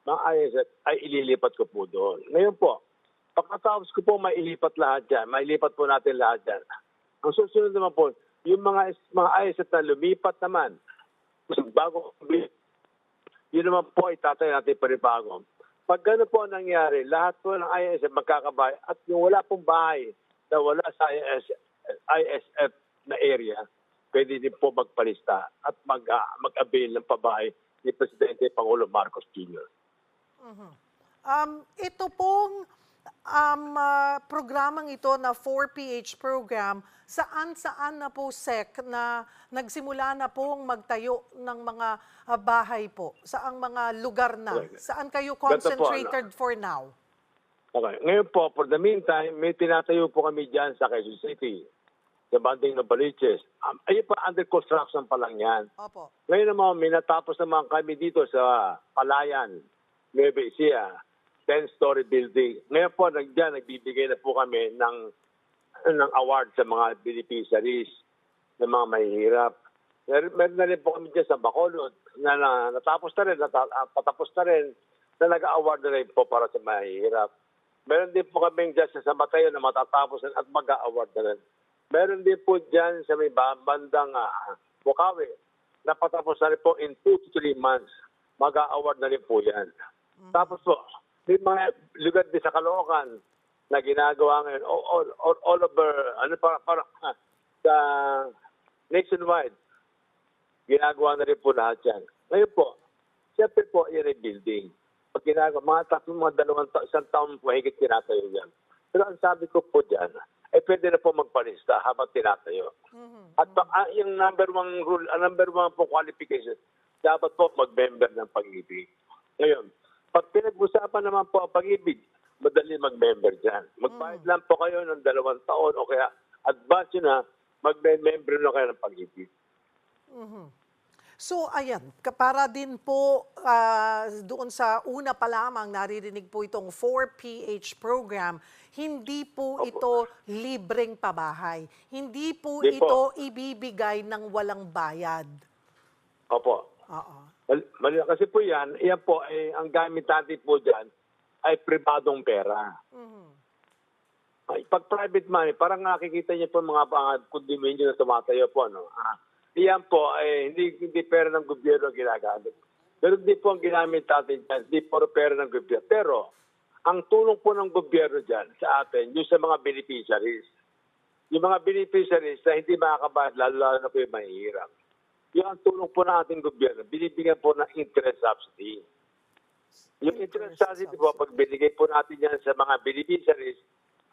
mga ISF ay ililipat ko po doon. Ngayon po, pagkatapos ko po mailipat lahat yan, mailipat po natin lahat yan. Ang susunod naman po, yung mga ISF na lumipat naman, bago, yun naman po itatayo natin panibago. Pag gano'n po nangyari, lahat po ng ISF magkakabahay at yung wala pong bahay na wala sa ISF na area, pwede din po magpalista at mag-avail ng pabahay ni Presidente Pangulo Marcos Jr. Ito pong programang ito na 4PH program, saan na po, Sec, na nagsimula na pong magtayo ng mga bahay po? Saang mga lugar na? Saan kayo concentrated for now? Okay. Ngayon po, for the meantime, may tinatayo po kami dyan sa Quezon City, sa banding ng Baliches. Ayun pa, under construction pa lang yan. Opo. Ngayon naman, may natapos naman kami dito sa Palayan, Nueva Ecija, 10-story building. Ngayon po, nagbibigay na po kami ng award sa mga beneficiaries, ng mga mahihirap. Meron na rin po kami dyan sa Bacolod na natapos na rin, patapos na rin, na nag-award na rin po para sa mahihirap. Meron din po kami dyan sa Matayo na matatapos at mag-award na rin. Meron din po dyan sa may bandang Bukawi na patapos na rin po in 2 to 3 months. Mag-award na rin po yan. Tapos po, may mga lugar din sa Caloocan na ginagawa ngayon all over, sa nationwide. Ginagawa na rin po lahat yan. Ngayon po, siyempre po, yan ay building. Pag ginagawa, mga 2 isang taon po higit tinatayo yan. Pero ang sabi ko po dyan, pwede na po magpalista habang tinatayo. At yung number one rule, number one po qualification, dapat po mag-member ng Pag-ibig. Ngayon, pag pinag-usapan naman po ang Pag-ibig, madali mag-member dyan. Magbayad lang po kayo ng 2 taon o kaya advance nyo na, mag-member na kayo ng Pag-ibig. So, ayan, para din po doon sa una pa lamang naririnig po itong 4PH program, hindi po ito libreng pabahay. Hindi po ito ibibigay ng walang bayad. Opo. Oo. Kasi po yan po, ang gamit natin po dyan ay pribadong pera. Pag private money, parang nakikita niyo po mga condominium na tumatayo po, no? Iyan po, hindi pera ng gobyerno ang ginagamit. Pero hindi po ang ginamit natin dyan, hindi po pera ng gobyerno. Pero, ang tulong po ng gobyerno dyan sa atin, yung sa mga beneficiaries. Yung mga beneficiaries na hindi makakabayad, lalo na po yung mahihirap. Yung ang tulong po ng ating gobyerno, binibigyan po ng interest subsidy. Yung interest subsidy po, pag binigay po natin yan sa mga beneficiaries,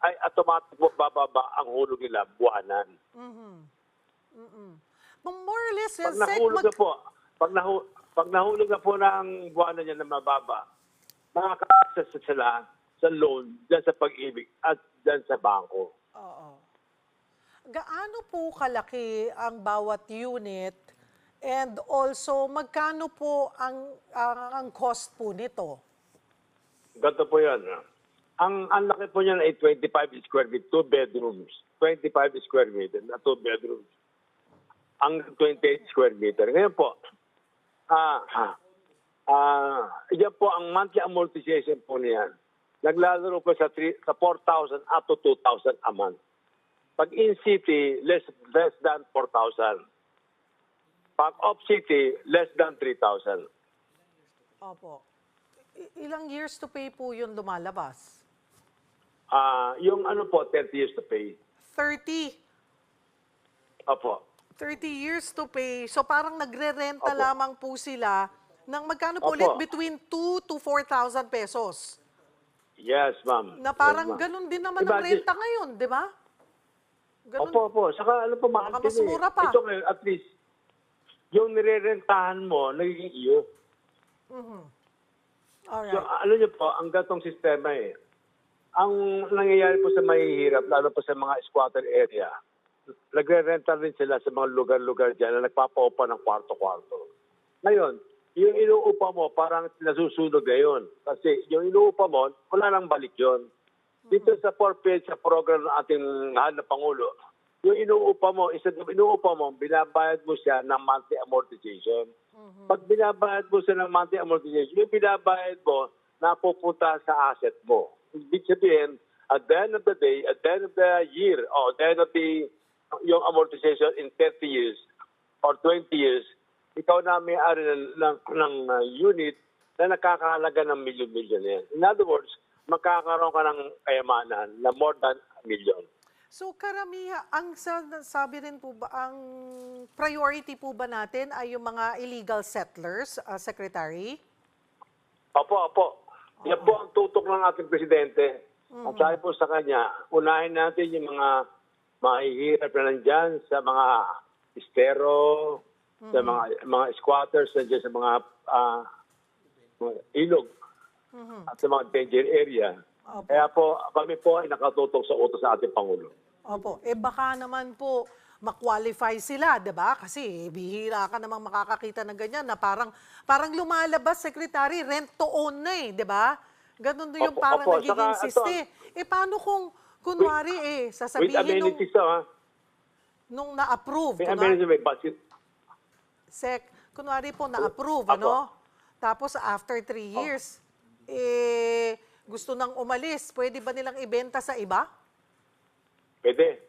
ay automatic po bababa ang hulog nila buwanan. More or less, pag nahulog na po, pag nahulog na po ng buwanan niya na mababa, makaka-access sila sa loan, dyan sa Pag-ibig at dyan sa bangko. Oo. Gaano po kalaki ang bawat unit and also magkano po ang cost po nito? Ganito po yan. Ang laki po niyan ay 25 square feet, 2 bedrooms. 25 square meter na 2 bedrooms. Ang 28 square meter. Ngayon po, yan po ang monthly amortization po niyan. Naglalaro po sa 4,000 up to 2,000 a month. Pag in-city, less than 4,000. Pag off-city, less than 3,000. Opo. Ilang years to pay po yun lumalabas? Yung ano po, 30 years to pay. 30? Opo. 30 years to pay. So parang nagre-renta lamang po sila ng magkano po ulit? Between 2 to 4,000 pesos. Yes, ma'am. Na parang ganun din naman ang renta ngayon, di ba? Ganun. Opo. Saka ano po, mahal mas mura pa. Ito ngayon, at least, yung nire-rentahan mo, nagiging iyo. Alright. So, alam niyo po, ang gatong sistema ang nangyayari po sa mahihirap, lalo po sa mga squatter area, nagre-rental rin sila sa mga lugar-lugar dyan na nagpapaupa ng kwarto-kwarto. Ngayon, yung inuupa mo, parang nasusunog na yun. Kasi yung inuupa mo, wala nang balik yun. Dito sa 4-page sa program ng ating mahal na Pangulo, yung inuupa mo, binabayad mo siya ng monthly amortization. Pag binabayad mo siya ng monthly amortization, yung binabayad mo, napupunta sa asset mo. Ibig sabihin, at the end of the day, at the end of the year, or at the end of yung amortization in 30 years or 20 years, ikaw na may-ari ng unit na nakakahalaga ng milyon-milyon yan. In other words, magkakaroon ka ng kayamanan na more than a million. So karamihan, sabi rin po ba, ang priority po ba natin ay yung mga illegal settlers, Secretary? Opo. Yan po ang tutok ng ating presidente. At sabi po sa kanya, unahin natin yung mga mahihirap na nandyan sa mga estero, sa mga squatters nandyan sa mga ilog at sa mga danger area. Kaya po, kami po ay nakatutok sa utos sa ating Pangulo. Opo. Baka naman po ma-qualify sila, 'di ba? Kasi bihira ka namang makakakita ng ganyan na parang lumalabas, Secretary, rent to own na 'di ba? Ganun din yung parang nagiging siste. Paano kung kunwari sasabihin with amenities nung na-approve, kunwari po na-approve, ano? Tapos after 3 years, gusto nang umalis, pwede ba nilang ibenta sa iba? Pwede.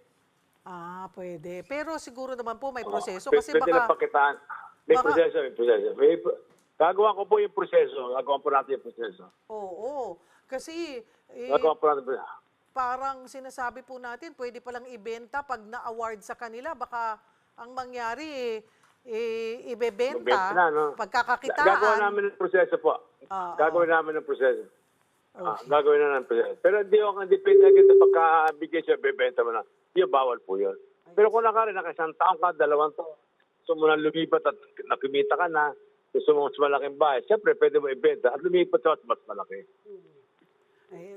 Pwede. Pero siguro naman po may proseso. Kasi pwede baka... na pakitaan. May proseso. Gagawa ko po yung proseso. Gagawa po natin yung proseso. Oo. Kasi... Gagawa po natin. Parang sinasabi po natin, pwede palang ibenta pag na-award sa kanila. Baka ang mangyari, ibebenta, pagkakakitaan. Gagawa namin ng proseso po. Gagawin namin ng proseso. Gagawin na ng proseso. Pero hindi pwede agad na pagkabigay siya, bebenta mo na. Yung bawal po yun. Pero kung nakasang taong ka, 2 taon, gusto mo na lumipat at nakimita ka na, gusto mo mas malaking bahay, siyempre pwede mo ibenta at lumipat sa mas malaki.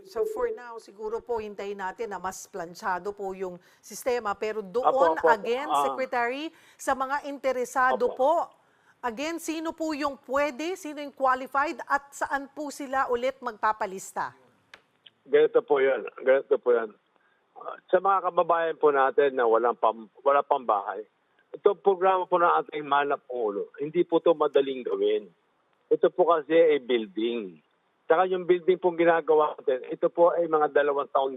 So for now, siguro po hintayin natin na mas plansyado po yung sistema. Pero doon, again, Secretary, sa mga interesado po, again, sino po yung pwede, sino yung qualified, at saan po sila ulit magpapalista? Ganito po yan. Sa mga kababayan po natin na wala pang bahay, itong programa po ng ating mahal na Pangulo, hindi po ito madaling gawin. Ito po kasi ay building. Saka yung building pong ginagawa natin, ito po ay mga 2 taon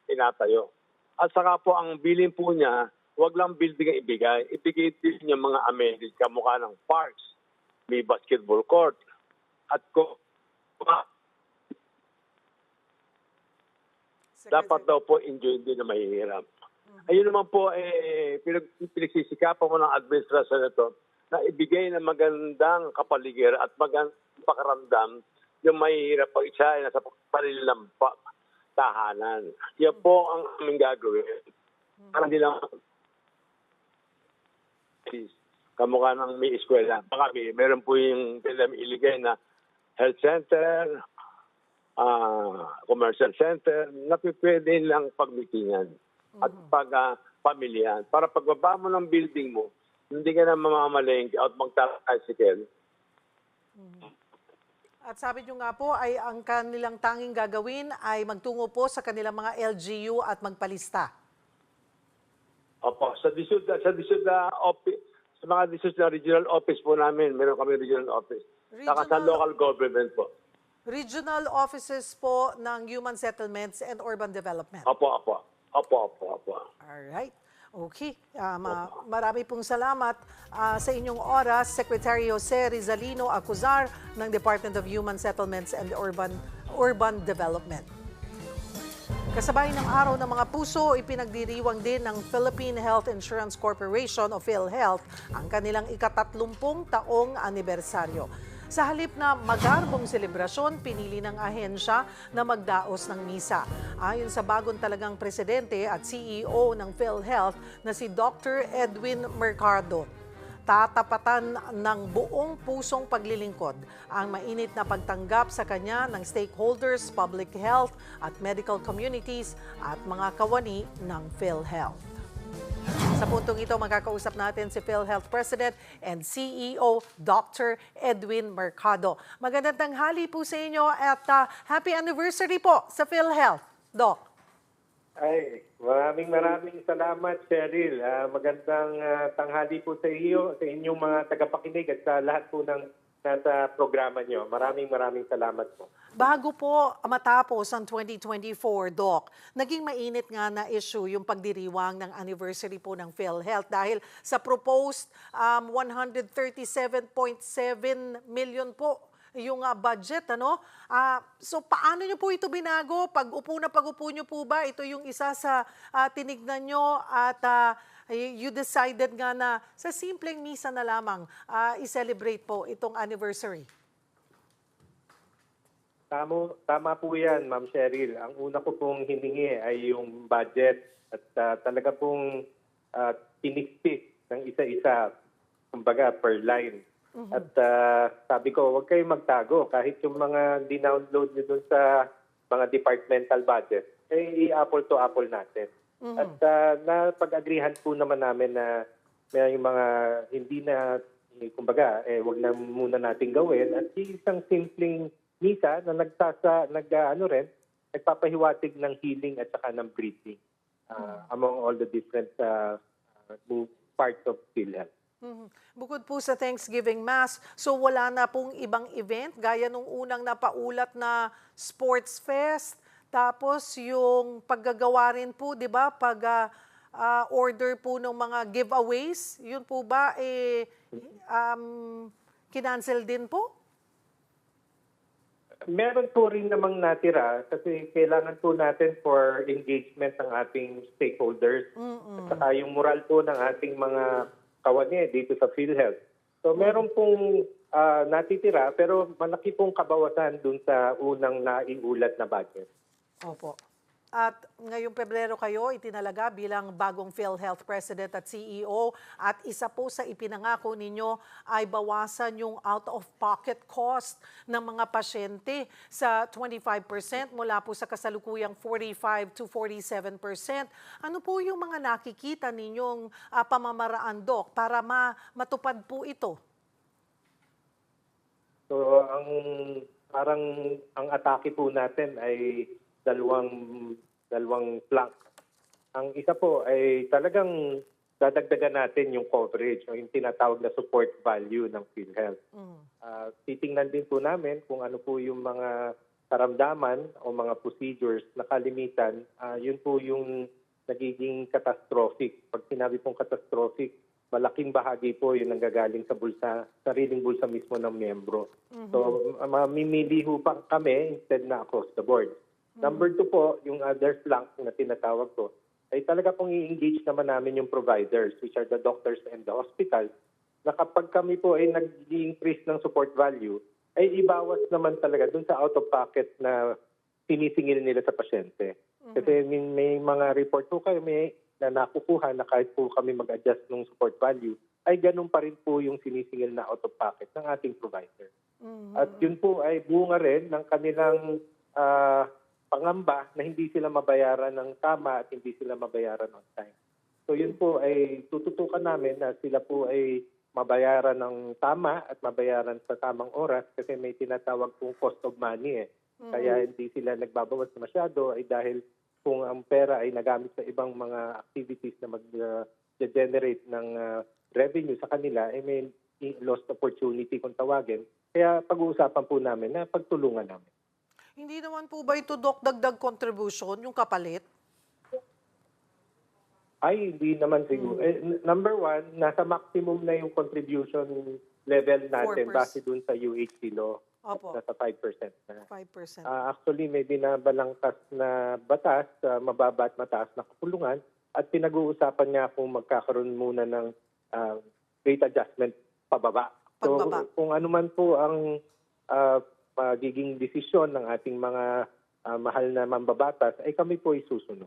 tinatayo. At saka po ang billing po niya, wag lang building ang ibigay. Ibigay din yung mga amenities, kamukha ng parks, may basketball court, at dapat daw po enjoy din na mahihirap. Ayun naman po, pinagsisikapan mo ng administrasyon na ito na ibigay ng magandang kapaligiran at magandang pakaramdam yung mahihirap pag siya ay nasa panilang tahanan. Yan po ang aming gagawin. Para hindi lang kamukha ng may eskwela. Kami, meron po yung iligay na health center, commercial center, na pwede lang pagmitingan at pamilyahan. Para pagbaba mo ng building mo, hindi ka na mamamalengke at magta-tricycle. At sabi nyo nga po, ay ang kanilang tanging gagawin ay magtungo po sa kanilang mga LGU at magpalista. Opo, sa office, sa mga disused na regional office po namin, meron kami regional office. Saka sa local government po. Regional offices po ng Human Settlements and Urban Development. Opo. Alright. Okay. Marami pong salamat sa inyong oras, Secretary Jose Rizalino Acuzar ng Department of Human Settlements and Urban Development. Kasabay ng Araw ng Mga Puso, ipinagdiriwang din ng Philippine Health Insurance Corporation o PhilHealth ang kanilang ika-30 taong anibersaryo. Sa halip na magarbong selebrasyon, pinili ng ahensya na magdaos ng misa. Ayon sa bagong talagang presidente at CEO ng PhilHealth na si Dr. Edwin Mercado, tatapatan ng buong pusong paglilingkod ang mainit na pagtanggap sa kanya ng stakeholders, public health at medical communities at mga kawani ng PhilHealth. Sa puntong ito, magkakausap natin si PhilHealth President and CEO Dr. Edwin Mercado. Magandang tanghali po sa inyo at happy anniversary po sa PhilHealth, Doc. Ay, maraming salamat, Cheryl. Magandang tanghali po sa iyo, sa inyong mga tagapakinig at sa lahat po ng nasa programa nyo. Maraming salamat po. Bago po matapos ang 2024, Doc, naging mainit nga na issue yung pagdiriwang ng anniversary po ng PhilHealth dahil sa proposed 137.7 million po yung budget, ano? So paano nyo po ito binago? Pag-upo nyo po ba? Ito yung isa sa tinignan nyo at you decided nga na sa simpleng misa na lamang i-celebrate po itong anniversary. Tama po yan, Ma'am Cheryl. Ang una ko pong hiningi ay yung budget at talaga pong tiniktik ng isa-isa, kumbaga per line. At sabi ko, huwag kayong magtago. Kahit yung mga dinownload nyo dun sa mga departmental budget, i-apple to apple natin. At napag-agrihan po naman namin na may yung mga hindi na, kumbaga, huwag na muna natin gawin. At isang simpleng misa na nagpapahiwatig ng healing at saka ng breathing among all the different parts of PhilHealth. Bukod po sa Thanksgiving Mass, so wala na pong ibang event gaya nung unang napaulat na Sports Fest, tapos yung paggagawa rin po, di ba, order po ng mga giveaways, yun po ba, kinancel din po? Meron po rin namang natira kasi kailangan po natin for engagement ng ating stakeholders at saka yung moral po ng ating mga kawani dito sa PhilHealth. So meron pong natitira pero malaki pong kabawasan dun sa unang naiulat na budget. Opo. At ngayong Pebrero kayo itinalaga bilang bagong PhilHealth President at CEO at isa po sa ipinangako ninyo ay bawasan yung out-of-pocket cost ng mga pasyente sa 25% mula po sa kasalukuyang 45 to 47%. Ano po yung mga nakikita ninyong pamamaraan, Doc, para matupad po ito? So ang atake po natin ay dalawang flank. Ang isa po ay talagang dadagdagan natin yung coverage o yung tinatawag na support value ng PhilHealth. Titingnan din po namin kung ano po yung mga karamdaman o mga procedures na kalimitan. Yun po yung nagiging catastrophic. Pag sinabi pong catastrophic, malaking bahagi po yung nanggagaling sa sariling bulsa mismo ng miyembro. So mamimili ho pa kami instead na across the board. Number 2 po, yung other flank na tinatawag ko, ay talaga pong i-engage naman namin yung providers, which are the doctors and the hospitals, na kapag kami po ay nag-increase ng support value, ay ibawas naman talaga dun sa out-of-pocket na sinisingil nila sa pasyente. Kasi may mga report po kayo na nakukuha na kahit po kami mag-adjust ng support value, ay ganun pa rin po yung sinisingil na out-of-pocket ng ating provider. At yun po ay bunga rin ng kanilang pangamba na hindi sila mabayaran ng tama at hindi sila mabayaran on time. So yun po ay tututukan namin na sila po ay mabayaran ng tama at mabayaran sa tamang oras kasi may tinatawag pong cost of money . Kaya hindi sila nagbabawas masyado ay dahil kung ang pera ay nagamit sa ibang mga activities na mag-generate ng revenue sa kanila ay may lost opportunity kung tawagin. Kaya pag-uusapan po namin na pagtulungan namin. Hindi naman po ba ito, Doc, dagdag contribution, yung kapalit? Ay, hindi naman siguro. Number 1, nasa maximum na yung contribution level natin 4%. base dun sa UHC law. Opo. Nasa 5% na. 5%. Actually, may binabalangkas na batas, mababa at mataas na kapulungan at pinag-uusapan niya kung magkakaroon muna ng rate adjustment pababa. So, kung ano man po ang magiging desisyon ng ating mga mahal na mambabatas, ay kami po isusunod.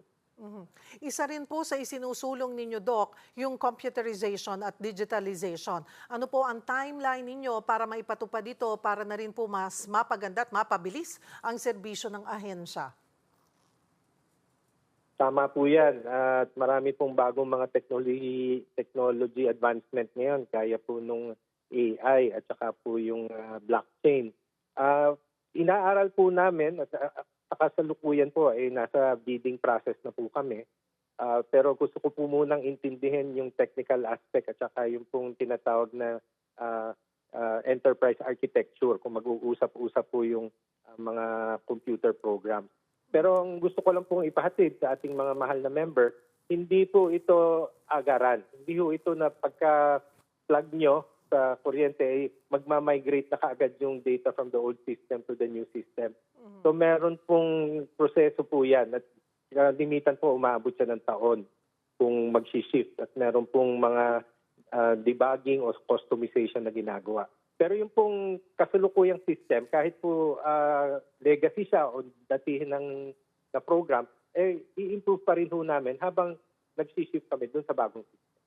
Isa rin po sa isinusulong ninyo, Doc, yung computerization at digitalization. Ano po ang timeline ninyo para maipatupad ito para na rin po mas mapaganda at mapabilis ang serbisyo ng ahensya? Tama po yan. At marami pong bagong mga technology advancement ngayon. Kaya po nung AI at saka po yung blockchain. Inaaral po namin at kasalukuyan po ay nasa bidding process na po kami. Pero gusto ko po munang intindihin yung technical aspect at saka yung pong tinatawag na enterprise architecture kung mag-uusap-usap po yung mga computer programs. Pero ang gusto ko lang pong ipahatid sa ating mga mahal na member, hindi po ito agaran. Hindi po ito na pagka-plug nyo sa kuryente ay magmamigrate na kaagad yung data from the old system to the new system. So meron pong proseso po yan at limitan po umaabot siya ng taon kung mag-shift at meron pong mga debugging o customization na ginagawa. Pero yung pong kasalukuyang system, kahit po legacy siya o datihin na program, i-improve pa rin po namin habang nag-shift kami dun sa bagong system.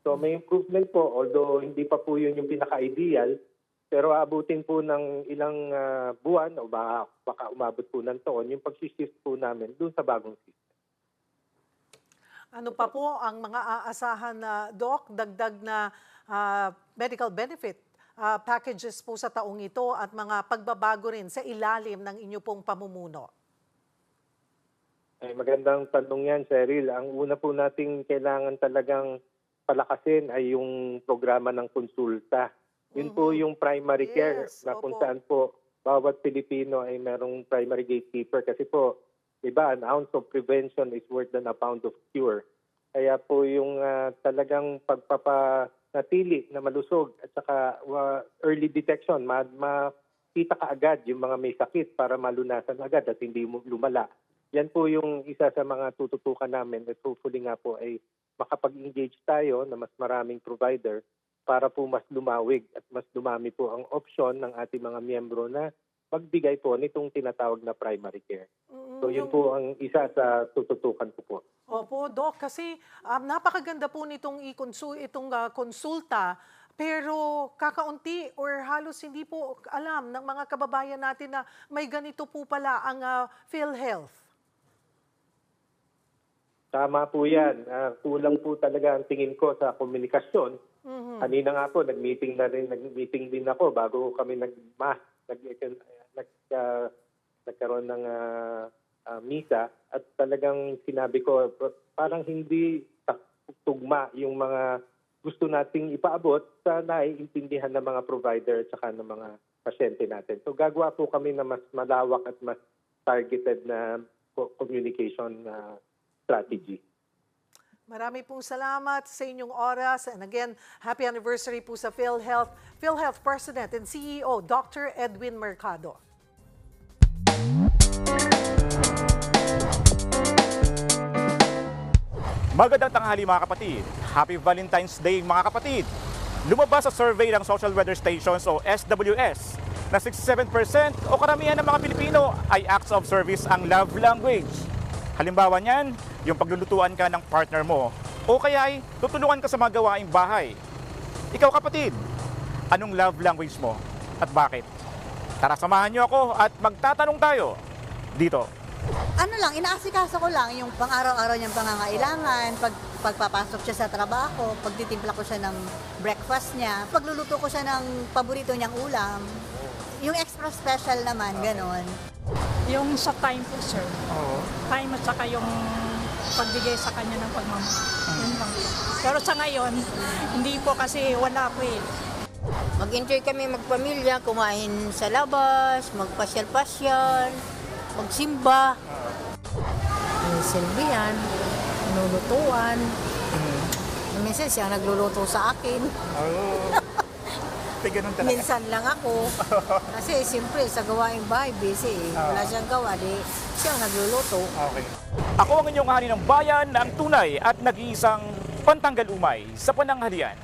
So may improvement po, although hindi pa po yun yung pinaka-ideal, pero abutin po ng ilang buwan o baka umabot po ng taon, yung pag-shift po namin dun sa bagong system. Ano pa po ang mga aasahan na, Doc, dagdag na medical benefit packages po sa taong ito at mga pagbabago rin sa ilalim ng inyo pong pamumuno? Ay, magandang tanong yan, Cheryl. Ang una po nating kailangan talagang palakasin ay yung programa ng konsulta. Yun po yung primary care na kung saan po bawat Pilipino ay merong primary gatekeeper kasi po, diba, an ounce of prevention is worth than a pound of cure. Kaya po yung talagang pagpapanatili na malusog at saka early detection, makita kaagad yung mga may sakit para malunasan agad at hindi lumala. Yan po yung isa sa mga tututukan namin at hopefully nga po ay makapag-engage tayo na mas maraming provider para po mas lumawig at mas dumami po ang option ng ating mga miyembro na magbigay po nitong tinatawag na primary care. So yun po ang isa sa tututukan ko po. Opo, Doc, kasi napakaganda po nitong konsulta, pero kakaunti or halos hindi po alam ng mga kababayan natin na may ganito po pala ang PhilHealth. Tama po yan. Kulang po talaga ang tingin ko sa komunikasyon. Kanina nga po, nag-meeting din ako bago kami nagkaroon ng misa at talagang sinabi ko parang hindi tugma yung mga gusto nating ipaabot sa naiintindihan ng mga provider at saka ng mga pasyente natin. So gagawa po kami na mas malawak at mas targeted na communication strategy. Marami pong salamat sa inyong oras. And again, happy anniversary po sa PhilHealth. PhilHealth President and CEO, Dr. Edwin Mercado. Magandang tanghali mga kapatid. Happy Valentine's Day mga kapatid. Lumabas sa survey ng Social Weather Stations o SWS na 67% o karamihan ng mga Pilipino ay acts of service ang love language. Halimbawa niyan, yung paglulutuan ka ng partner mo o kaya ay tutulungan ka sa mga gawaing bahay. Ikaw kapatid, anong love language mo at bakit? Tara samahan niyo ako at magtatanong tayo dito. Ano lang, inaasikaso ko lang yung pang-araw-araw niyang pangangailangan, pagpapasok siya sa trabaho, pagtitimpla ko siya ng breakfast niya, pagluluto ko siya ng paborito niyang ulam. Yung extra special naman, ganon. Yung sa time po, sir. Time at saka yung pagbigay sa kanya ng pagmamahal. Yun lang. Pero sa ngayon, hindi po kasi wala po eh. Mag-enjoy kami magpamilya, kumain sa labas, magpasyal-pasyal, magsimba. Silbihan, nulutuan. Minsan siya nagluluto sa akin. Minsan lang ako. Kasi siyempre sa gawaing bahay, busy eh. Wala siyang gawa, di siya nagluluto. Okay. Ako ang inyong hari ng bayan na ang tunay at nag-iisang pantanggal umay sa pananghalian.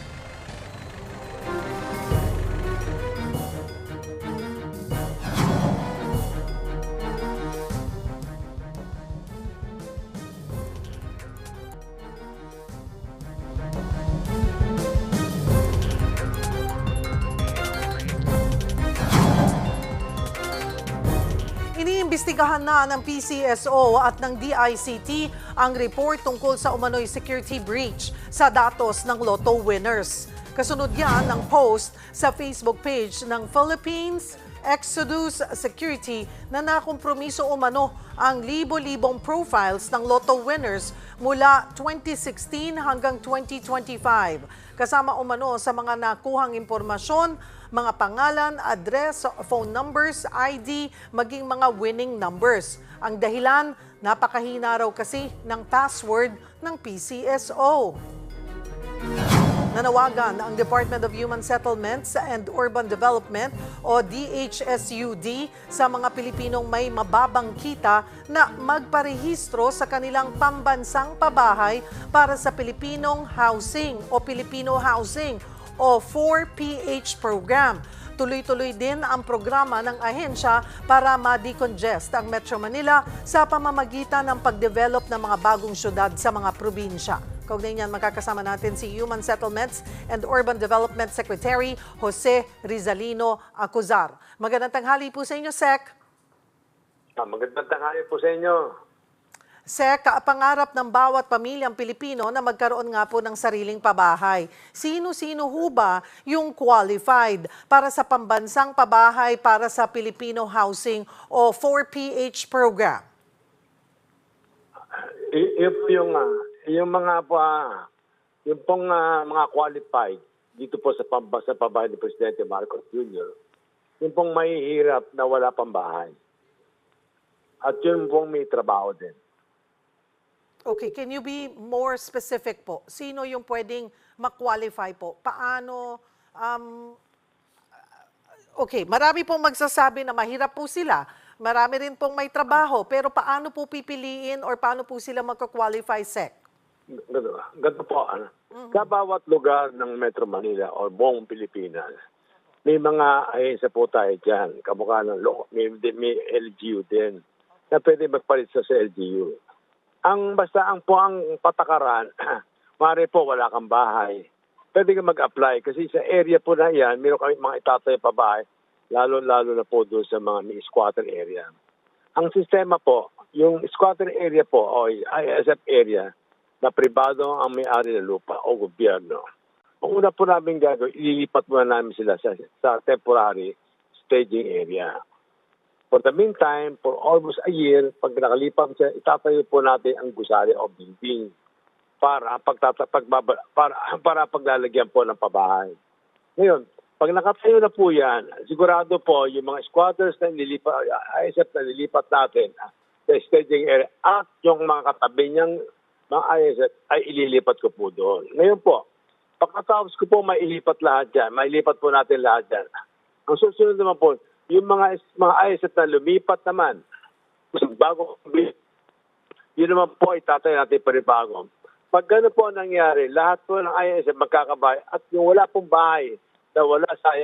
Iniimbestigahan na ng PCSO at ng DICT ang report tungkol sa umano'y security breach sa datos ng Lotto winners. Kasunod yan ng post sa Facebook page ng Philippines Exodus Security na nakompromiso umano ang libo-libong profiles ng Lotto winners mula 2016 hanggang 2025. Kasama umano sa mga nakuhang impormasyon, mga pangalan, address, phone numbers, ID, maging mga winning numbers. Ang dahilan, napakahina raw kasi ng password ng PCSO. Nanawagan ang Department of Human Settlements and Urban Development o DHSUD sa mga Pilipinong may mababang kita na magparehistro sa kanilang pambansang pabahay para sa Pilipinong Housing o Filipino Housing o 4PH program. Tuloy-tuloy din ang programa ng ahensya para ma-decongest ang Metro Manila sa pamamagitan ng pagdevelop ng mga bagong syudad sa mga probinsya. Kaugnay niyan, magkakasama natin si Human Settlements and Urban Development Secretary Jose Rizalino Acuzar. Magandang tanghali po sa inyo, Sec. Magandang tanghali po sa inyo. Sec, pangarap ng bawat pamilyang Pilipino na magkaroon nga po ng sariling pabahay. Sino-sino ho ba yung qualified para sa pambansang pabahay para sa Filipino Housing o 4PH program? Yung mga qualified dito po sa pabahay ni Presidente Marcos Jr., yung pong mahihirap na wala pang bahay. At yun pong may trabaho din. Okay, can you be more specific po? Sino yung pwedeng ma-qualify po? Paano? Okay, marami pong magsasabi na mahirap po sila. Marami rin pong may trabaho. Pero paano po pipiliin or paano po sila magka-qualify, Sec? Ganito po. Sa bawat lugar ng Metro Manila o buong Pilipinas, may mga ahensya po tayo dyan. Kamukha ng may LGU din na pwede magpalit sa LGU. Ang patakaran, mare po wala kang bahay. Pwede ka mag-apply kasi sa area po na yan, meron kami mga itatay pa bahay, lalo-lalo na po doon sa mga may squatter area. Ang sistema po, yung squatter area po o ISF area, na pribado ang may-ari ng lupa o gobyerno. Ang una po namin gagawin, ililipat muna namin sila sa temporary staging area. For the meantime, for almost a year, pag nakalipat siya, itatayo po natin ang gusali o building para paglalagyan po ng pabahay. Ngayon, pag nakatayo na po yan, sigurado po yung mga squatters na ISF na nilipat natin sa staging area at yung mga katabi niyang mga ISF ay ililipat ko po doon. Ngayon po, pagkatapos ko po mailipat lahat dyan, mailipat po natin lahat dyan. Ang susunod naman po, yung mga ISF na lumipat naman, bago, yun naman po itatayo natin panibago. Pag gano'n po nangyari, lahat po ng ISF magkakabahay at yung wala pong bahay na wala sa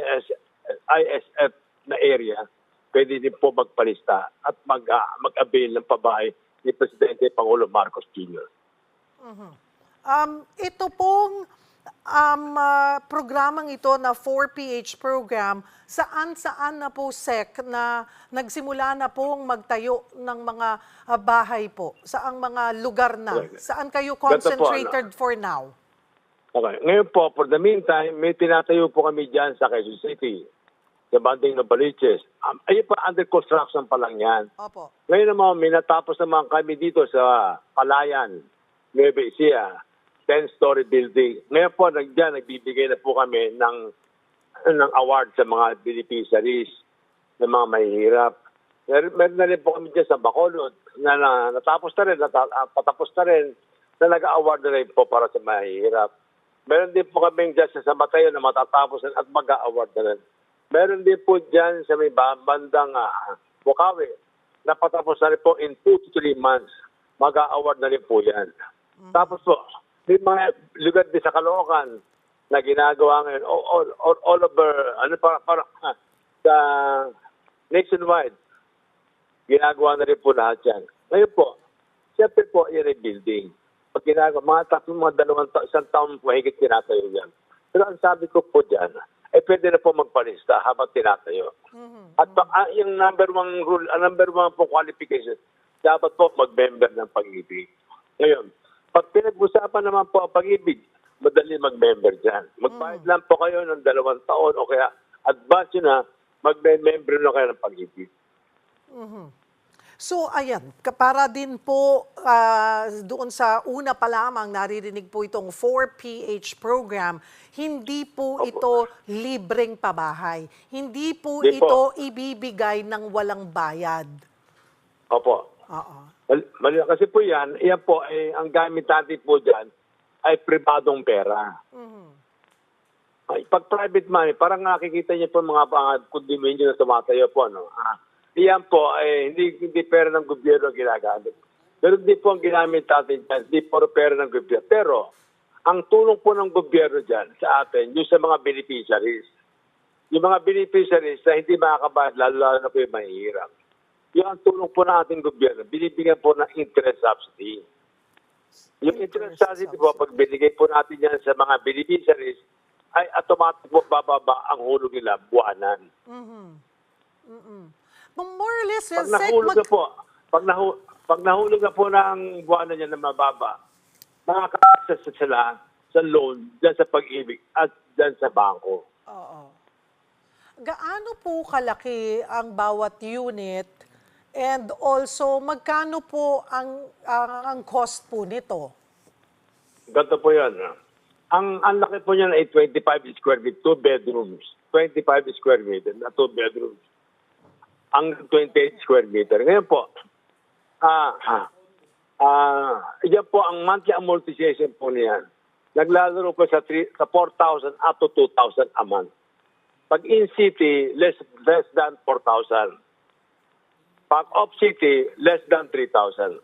ISF na area, pwede din po magpalista at mag-avail ng pabahay ni Presidente Pangulo Marcos Jr. Ito pong programang ito na 4PH program, saan-saan na po, Sec, na nagsimula na pong magtayo ng mga bahay po? Saang mga lugar na? Saan kayo concentrated for now? Okay. Ngayon po, for the meantime, may tinatayo po kami dyan sa Quezon City, sa Banding Novaliches. Ayun pa, under construction pa lang yan. Opo. Ngayon naman, may natapos naman kami dito sa Palayan, Nueva Ecija, 10-story building. Ngayon po, nagbibigay na po kami ng award sa mga beneficiaries ng mga mahihirap. Meron na rin po kami dyan sa Bacolod na natapos na rin, patapos na rin, na nag-award na rin po para sa mahihirap. Meron din po kami dyan sa Matayo na matatapos at mag-award na rin. Meron din po dyan sa may bandang Bukawi na patapos na rin po in 2 to 3 months. Mag-award na rin po yan. Tapos po, may mga lugar din sa Caloocan na ginagawa ngayon all over, sa nationwide, ginagawa na rin po lahat yan. Ngayon po, siyempre po, yan ay building. Pag ginagawa, mga 2 1 taon po higit tinatayo yan. Pero ang sabi ko po dyan, pwede na po magpalista habang tinatayo. At yung number one rule, number one po qualification, dapat po mag-member ng pag-ibig. Ngayon, pag pinag-usapan naman po ang pag-ibig, madali mag-member dyan. Magbayad lang po kayo ng 2 taon o kaya advance yun na, mag-member na kayo ng pag-ibig. So, ayan, para din po doon sa una pa lamang naririnig po itong 4PH program, hindi po ito libreng pabahay. Hindi po Hindi ito po. ibibigay ng walang bayad. Opo. Oo. Kasi po yan po, ang gamit natin po dyan ay pribadong pera. Ay, pag private money, parang nakikita niyo po mga condominium na tumatayo po, no? Iyan po, hindi pera ng gobyerno ginagamit. Pero hindi po ang ginamit natin dyan, hindi po pera ng gobyerno. Pero, ang tulong po ng gobyerno dyan sa atin, yung sa mga beneficiaries. Yung mga beneficiaries na hindi makakabayad, lalo na po yung mahihirap. Yung ang tulong po ng ating gobyerno, binibigyan po ng interest subsidy. Yung interest subsidy po, pag binigay po natin yan sa mga beneficiaries, ay automatic po bababa ang hulog nila buwanan. More or less, Pag nahulog na po, pag nahulog na po ng buwanan niya na mababa, makaka-access sila sa loan, dyan sa pag-ibig at dyan sa bangko. Oo. Gaano po kalaki ang bawat unit and also magkano po ang cost po nito? Ganito po yan. Ang laki po niyan ay 25 square feet, 2 bedrooms. 25 square meter na 2 bedrooms. Ang 28 square meter. Ngayon po, yan po ang monthly amortization po niyan. Naglalaro po sa 4,000 up to 2,000 a month. Pag in-city, less than 4,000. Pag off-city, less than 3,000.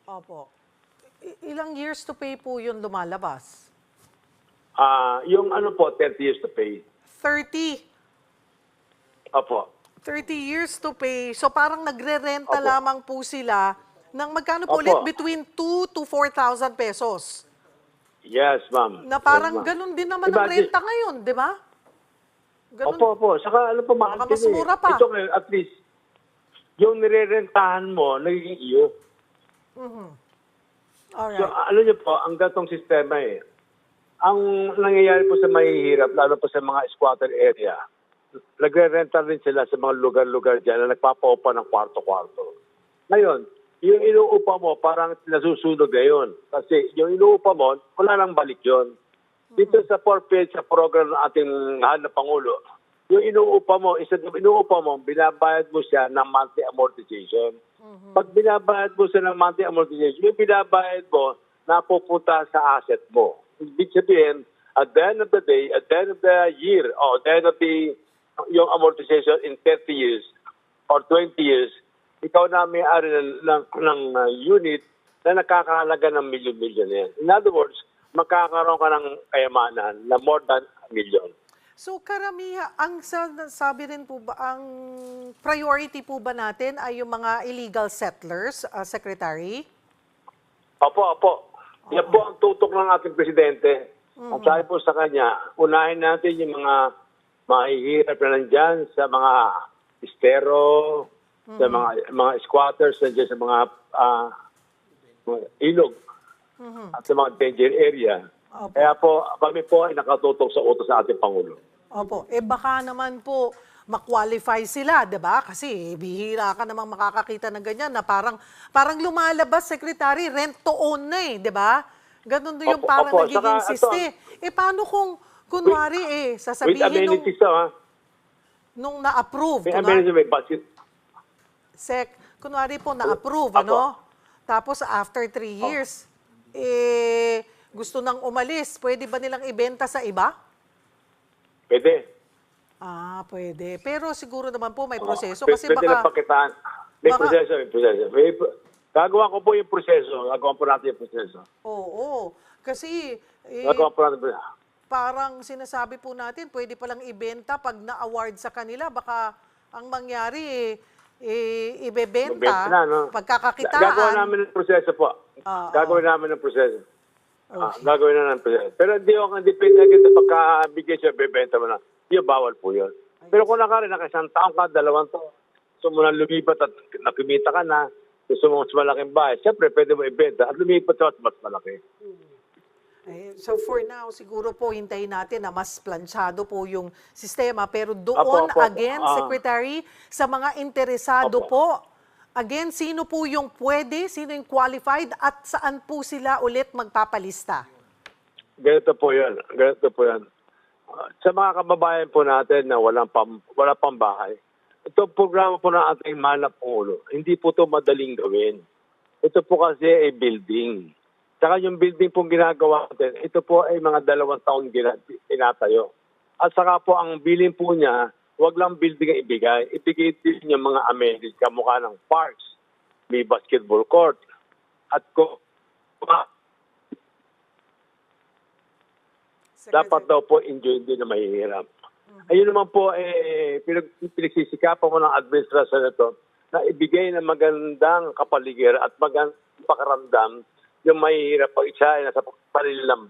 Opo. Ilang years to pay po yun lumalabas? Yung ano po, 30 years to pay. 30? Opo. 30 years to pay. So parang nagre-renta Opo. lamang po sila ng magkano po Opo. ulit? Between 2 to 4,000 pesos. Yes, ma'am. Na parang Yes, ma'am. ganun din naman ang renta ngayon, di ba? Ganun. Opo. Saka ano po, mahal Baka mas din mura pa. Ito ngayon, at least, yung nirerentahan mo, nagiging iyo. Alright. So, alam niyo po, ang gatong sistema ang nangyayari po sa mahihirap, lalo po sa mga squatter area, nagre-renta rin sila sa mga lugar-lugar dyan na nagpapaupa ng kwarto-kwarto. Ngayon, yung inuupa mo, parang nasusunog ngayon. Kasi yung inuupa mo, wala nang balik yon. Dito sa 4-page sa program ng ating mahal na Pangulo, yung inuupa mo, binabayad mo siya ng monthly amortization. Pag binabayad mo siya ng monthly amortization, yung binabayad mo, napupunta sa asset mo. Ibig sabihin, at the end of the day, at the end of the year, or at the end of yung amortization in 30 years or 20 years, ikaw na may-ari ng unit na nakakahalaga ng milyon-milyon yan. In other words, magkakaroon ka ng kayamanan na more than a million. So karamihan, sabi rin po ba, ang priority po ba natin ay yung mga illegal settlers, Secretary? Opo. Yan po ang tutok ng ating presidente. Ang sabi po sa kanya, unahin natin yung mga mahihirap na nandyan sa mga estero, sa mga squatters nandyan sa mga ilog at sa mga danger area. Kaya po, kami po ay nakatutok sa utos sa ating Pangulo. Opo. Baka naman po ma-qualify sila, 'di ba? Kasi bihira ka namang makakakita ng ganyan na parang lumalabas, Secretary, rent to own na 'di ba? Ganun din yung parang nagiging siste. Paano kung kunwari sasabihin with amenities nung na-approve, may amenities, may budget. kunwari po na-approve, ano? Tapos after 3 years, gusto nang umalis, pwede ba nilang ibenta sa iba? Pwede. Pwede. Pero siguro naman po may proseso kasi pwede baka... lang pakitaan. May proseso. Gagawa ko po yung proseso. Gagawa po natin yung proseso. Oo. Kasi Gagawa po natin. parang sinasabi po natin, pwede palang ibenta pag na-award sa kanila. Baka ang mangyari, ibebenta, Na, no? pagkakakitaan. Gagawa namin ng proseso po. Gagawin namin ng proseso. Gagawin na ng presidente. Pero hindi pwede agad na pagkabigay siya, bebenta mo na. Yung bawal po yun. Pero kung nakasang taon ka, 2 taon, gusto mo na lumipat at nakimita ka na, gusto mo mas malaking bahay, siyempre pwede mo ibenta at lumipat sa mas malaki. So for now, siguro po hintayin natin na mas planchado po yung sistema. Pero doon, again, Secretary, sa mga interesado po, again, sino po yung pwede, sino yung qualified, at saan po sila ulit magpapalista? Ganito po yan. Sa mga kababayan po natin na wala pang bahay, ito programa po ng ating mahal na Pangulo, hindi po ito madaling gawin. Ito po kasi ay building. Saka yung building pong ginagawa natin, ito po ay mga 2 taon tinatayo. At saka po ang billing po niya, wag lang building ang ibigay. Ibigay din yung mga amenities, kamukha ng parks, may basketball court, at dapat daw po enjoy din na mahihirap. Ayun naman po, pinagsisikapan mo ng administrasyon na ito na ibigay ng magandang kapaligiran at magandang pakaramdam yung mahihirap pag isa ay nasa panilang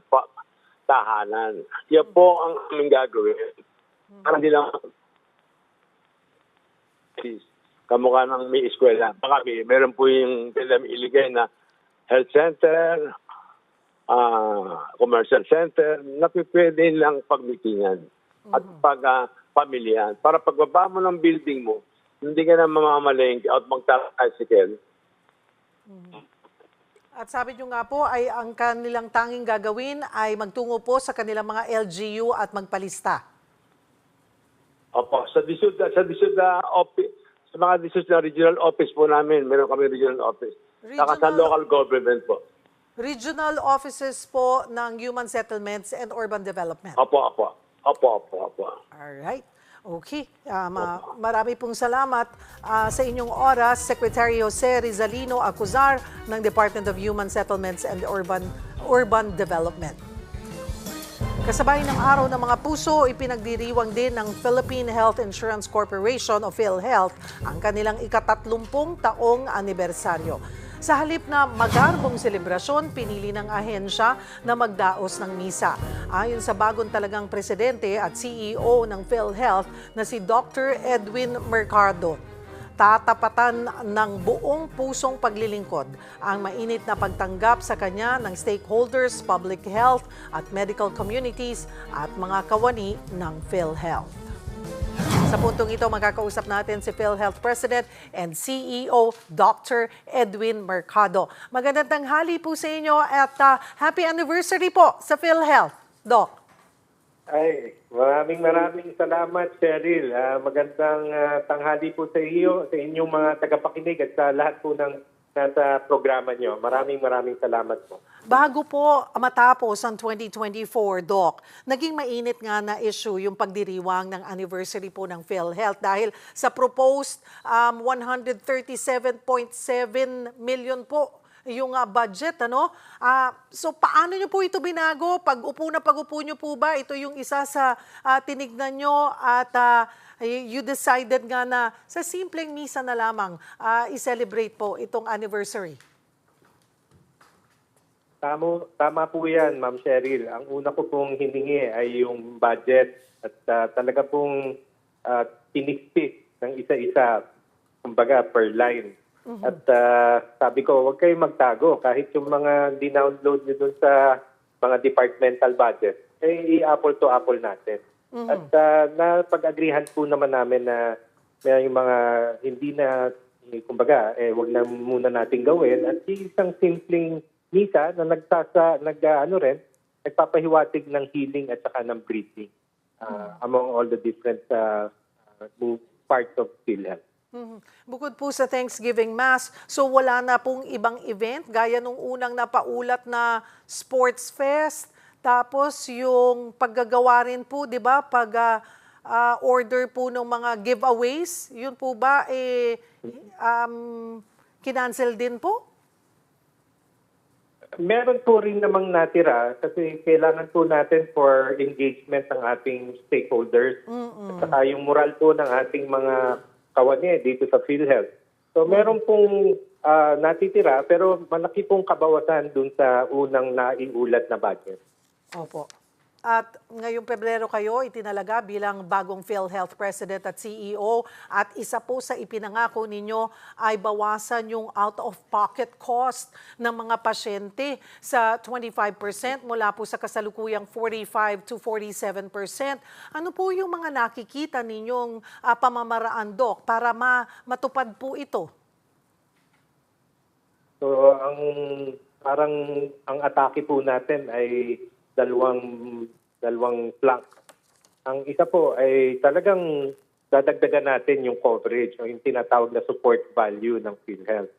tahanan. Yan po ang aming gagawin. Para hindi lang kamukha ng may eskwela. Baka meron po yung iligay na health center, commercial center, na pwede lang pagmitingan at pamilyahan. Para pagbaba mo ng building mo, hindi ka na mamamalengke at magta-tricycle. At sabi nyo nga po ay ang kanilang tanging gagawin ay magtungo po sa kanilang mga LGU at magpalista. Opo, sa office, sa mga disud na regional office po namin, meron kami regional office. Saka sa local government po. Regional offices po ng Human Settlements and Urban Development. Opo. Alright. Okay. Marami pong salamat sa inyong oras, Secretary Jose Rizalino Acuzar ng Department of Human Settlements and Urban Development. Kasabay ng Araw ng Mga Puso, ipinagdiriwang din ng Philippine Health Insurance Corporation o PhilHealth ang kanilang ika-30 taong anibersaryo. Sa halip na magarbong selebrasyon, pinili ng ahensya na magdaos ng misa. Ayon sa bagong talagang presidente at CEO ng PhilHealth na si Dr. Edwin Mercado, tatapatan ng buong pusong paglilingkod ang mainit na pagtanggap sa kanya ng stakeholders, public health at medical communities at mga kawani ng PhilHealth. Sa puntong ito, magkakausap natin si PhilHealth President and CEO Dr. Edwin Mercado. Magandang tanghali po sa inyo at happy anniversary po sa PhilHealth, Doc. Ay, maraming salamat, Cheryl. Magandang tanghali po sa iyo, sa inyong mga tagapakinig at sa lahat po ng nasa programa nyo. Maraming salamat po. Bago po matapos ang 2024, Doc, naging mainit nga na issue yung pagdiriwang ng anniversary po ng PhilHealth dahil sa proposed 137.7 million po yung budget, ano? So paano nyo po ito binago? Pag-upo nyo po ba? Ito yung isa sa tinignan nyo at you decided nga na sa simpleng misa na lamang i-celebrate po itong anniversary. Tama po yan, Ma'am Cheryl. Ang una ko pong hiningi ay yung budget at talaga pong tiniktik ng isa-isa, kumbaga per line. At sabi ko, huwag kayong magtago. Kahit yung mga dinownload nyo dun sa mga departmental budget, i-apple to apple natin. At napag-agrihan po naman namin na may yung mga hindi na, kumbaga, huwag na muna natin gawin. At isang simpleng misa na nagpapahiwatig ng healing at saka ng breathing among all the different parts of PhilHealth. Bukod po sa Thanksgiving Mass, so wala na pong ibang event gaya nung unang napaulat na Sports Fest, tapos yung paggagawa rin po, di ba, order po ng mga giveaways, yun po ba, kinancel din po? Meron po rin namang natira kasi kailangan po natin for engagement ng ating stakeholders at saka yung moral po ng ating mga kawani dito sa PhilHealth. So meron pong natitira pero malaki pong kabawasan dun sa unang naiulat na budget. Opo. At ngayong Pebrero kayo itinalaga bilang bagong PhilHealth President at CEO at isa po sa ipinangako ninyo ay bawasan yung out-of-pocket cost ng mga pasyente sa 25% mula po sa kasalukuyang 45 to 47%. Ano po yung mga nakikita ninyong pamamaraan, Doc, para matupad po ito? So ang atake po natin ay dalawang flank. Ang isa po ay talagang dadagdagan natin yung coverage o yung tinatawag na support value ng PhilHealth.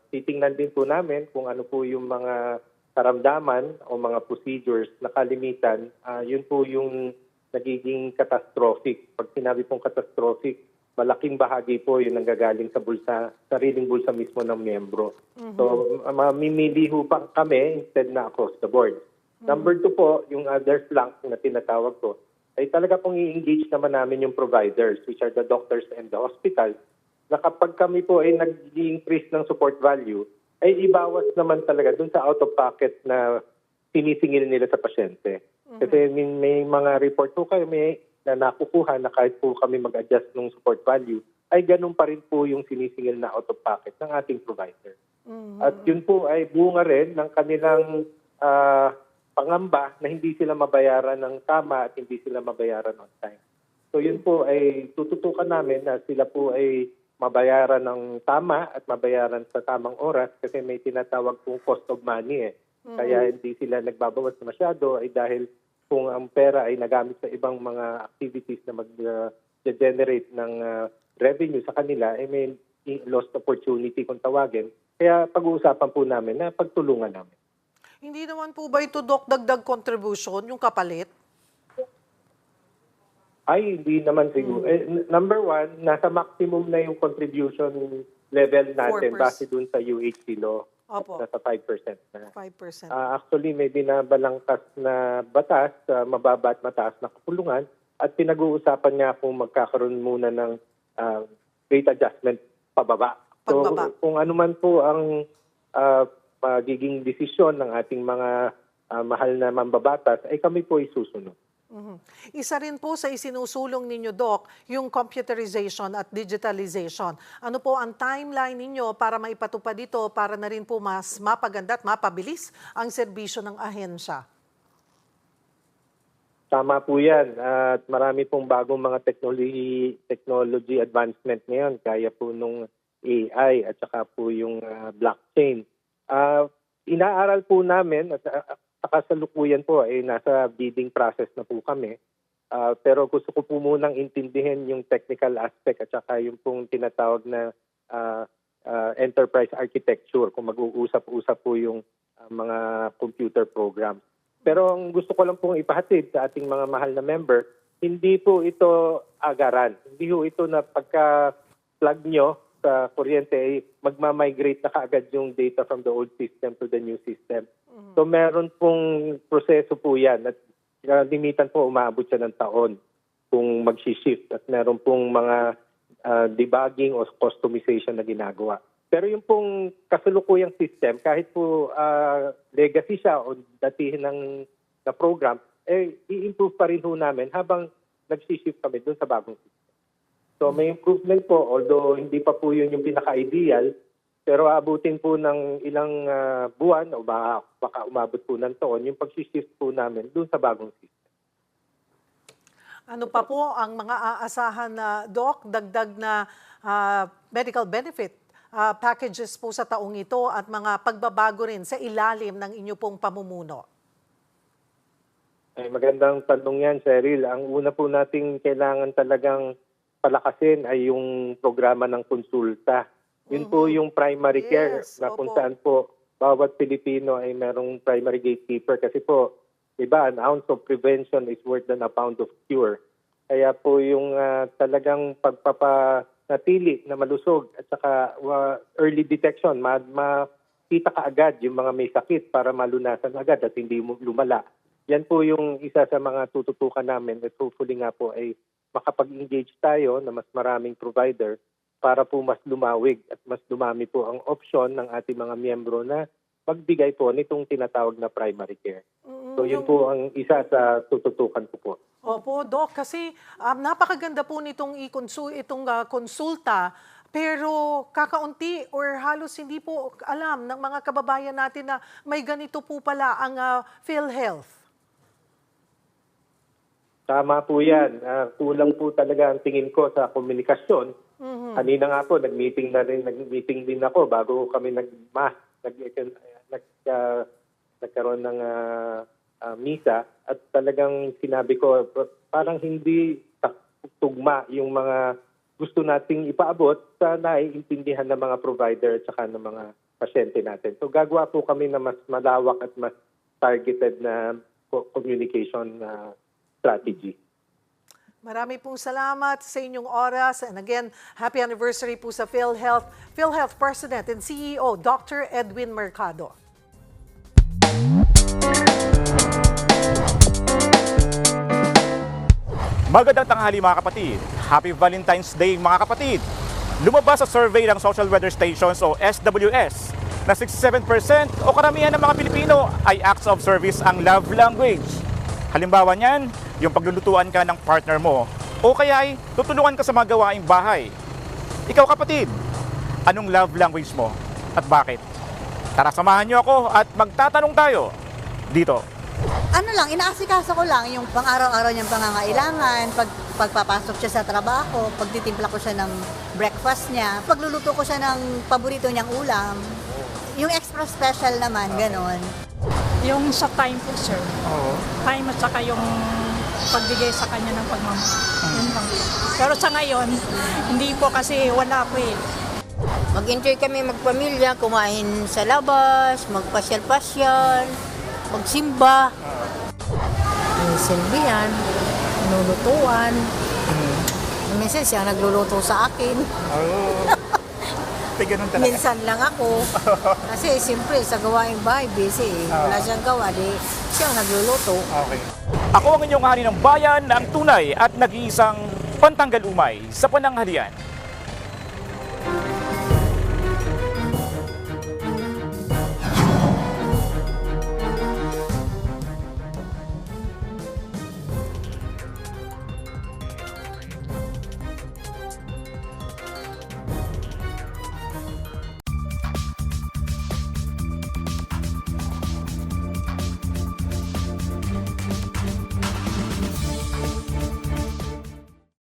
Titingnan din po namin kung ano po yung mga karamdaman o mga procedures na kalimitan. Yun po yung nagiging catastrophic. Pag sinabi pong catastrophic, malaking bahagi po yung nanggagaling sa sariling bulsa mismo ng miyembro. So, mamimili ho pa kami instead na across the board. Number 2 po, yung other flank na tinatawag ko, ay talaga pong i-engage naman namin yung providers, which are the doctors and the hospitals, na kapag kami po ay nag-increase ng support value, ay ibawas naman talaga dun sa out-of-pocket na sinisingil nila sa pasyente. Kasi may mga report po kayo na nakukuha na kahit po kami mag-adjust ng support value, ay ganun pa rin po yung sinisingil na out-of-pocket ng ating provider. At yun po ay bunga rin ng kanilang pangamba na hindi sila mabayaran ng tama at hindi sila mabayaran on time. So yun po ay tututukan namin na sila po ay mabayaran ng tama at mabayaran sa tamang oras kasi may tinatawag pong cost of money . Kaya hindi sila nagbabawas na masyado ay dahil kung ang pera ay nagamit sa ibang mga activities na mag-generate ng revenue sa kanila, ay may lost opportunity kung tawagin. Kaya pag-uusapan po namin na pagtulungan namin. Hindi naman po ba ito, Doc, dagdag contribution, yung kapalit? Ay, hindi naman siguro. Number 1, nasa maximum na yung contribution level natin 4%. base dun sa UHC law. Opo. Nasa 5% na. 5%. Actually, may binabalangkas na batas, mababa at mataas na kapulungan, at pinag-uusapan niya kung magkakaroon muna ng rate adjustment pababa. So, kung ano man po ang magiging desisyon ng ating mga mahal na mambabatas, ay kami po isusunod. Isa rin po sa isinusulong ninyo, Doc, yung computerization at digitalization. Ano po ang timeline ninyo para maipatupad ito para na rin po mas mapaganda at mapabilis ang serbisyo ng ahensya? Tama po yan. At marami pong bagong mga technology advancement ngayon. Kaya po nung AI at saka po yung blockchain. Inaaral po namin at sa kasalukuyan po ay nasa bidding process na po kami. Pero gusto ko po munang intindihin yung technical aspect at saka yung pong tinatawag na enterprise architecture kung mag-uusap-usap po yung mga computer programs. Pero ang gusto ko lang pong ipahatid sa ating mga mahal na member, hindi po ito agaran. Hindi po ito na pagka-plug nyo sa kuryente ay magmamigrate na kaagad yung data from the old system to the new system. So meron pong proseso po yan at limitan po umabot siya ng taon kung mag-shift at meron pong mga debugging o customization na ginagawa. Pero yung pong kasalukuyang system, kahit po legacy siya o datihin na program, i-improve pa rin ho namin habang nag-shift kami dun sa bagong system. So may improvement po, although hindi pa po yun yung pinaka-ideal, pero abutin po ng ilang buwan o baka umabot po ng taon yung pag-shift po namin dun sa bagong system. Ano pa po ang mga aasahan na, Doc, dagdag na medical benefit packages po sa taong ito at mga pagbabago rin sa ilalim ng inyo pong pamumuno? Ay, magandang tanong yan, Cheryl. Ang una po nating kailangan talagang palakasin ay yung programa ng konsulta. Yun po yung primary care na kung saan po bawat Pilipino ay merong primary gatekeeper kasi po, diba, an ounce of prevention is worth than a pound of cure. Kaya po yung talagang pagpapanatili na malusog at saka early detection, makita ka agad yung mga may sakit para malunasan agad at hindi lumala. Yan po yung isa sa mga tututukan namin at hopefully nga po ay makapag-engage tayo na mas maraming provider para po mas lumawig at mas dumami po ang opsyon ng ating mga miyembro na magbigay po nitong tinatawag na primary care. So yun po ang isa sa tututukan ko po. Opo, Doc, kasi napakaganda po nitong konsulta, pero kakaunti or halos hindi po alam ng mga kababayan natin na may ganito po pala ang PhilHealth. Tama po yan. Kulang po talaga ang tingin ko sa komunikasyon. Kanina nga po, nag-meeting din ako bago kami nagkaroon ng misa at talagang sinabi ko parang hindi tugma yung mga gusto nating ipaabot sa naiintindihan ng mga provider at saka ng mga pasyente natin. So gagawa po kami na mas malawak at mas targeted na communication strategy. Marami pong salamat sa inyong oras. And again, happy anniversary po sa PhilHealth. PhilHealth President and CEO, Dr. Edwin Mercado. Magandang tanghali mga kapatid. Happy Valentine's Day mga kapatid. Lumabas sa survey ng Social Weather Stations o SWS na 67% o karamihan ng mga Pilipino ay acts of service ang love language. Halimbawa niyan, yung paglulutuan ka ng partner mo o kaya ay tutulungan ka sa mga gawaing bahay. Ikaw kapatid, anong love language mo at bakit? Tara samahan niyo ako at magtatanong tayo dito. Ano lang, inaasikaso ko lang yung pang-araw-araw niyang pangangailangan, pagpapasok siya sa trabaho, pagtitimpla ko siya ng breakfast niya, pagluluto ko siya ng paborito niyang ulam, yung extra special naman, ganon. Yung sa time po, sir. Time at saka yung pagbigay sa kanya ng pagmamahal. Yun lang. Pero sa ngayon, hindi po kasi wala po eh. Mag-enjoy kami magpamilya, kumain sa labas, magpasyal-pasyal, magsimba. May silbihan, nulutuan. Minsan siya nagluluto sa akin. Ganun talaga. Minsan lang ako. Kasi siyempre sa gawaing bahay, busy. Wala siyang gawa, di siya nagluluto. Okay. Ako ang inyong hari ng bayan na ang tunay at nag-iisang pantanggal umay sa pananghalian.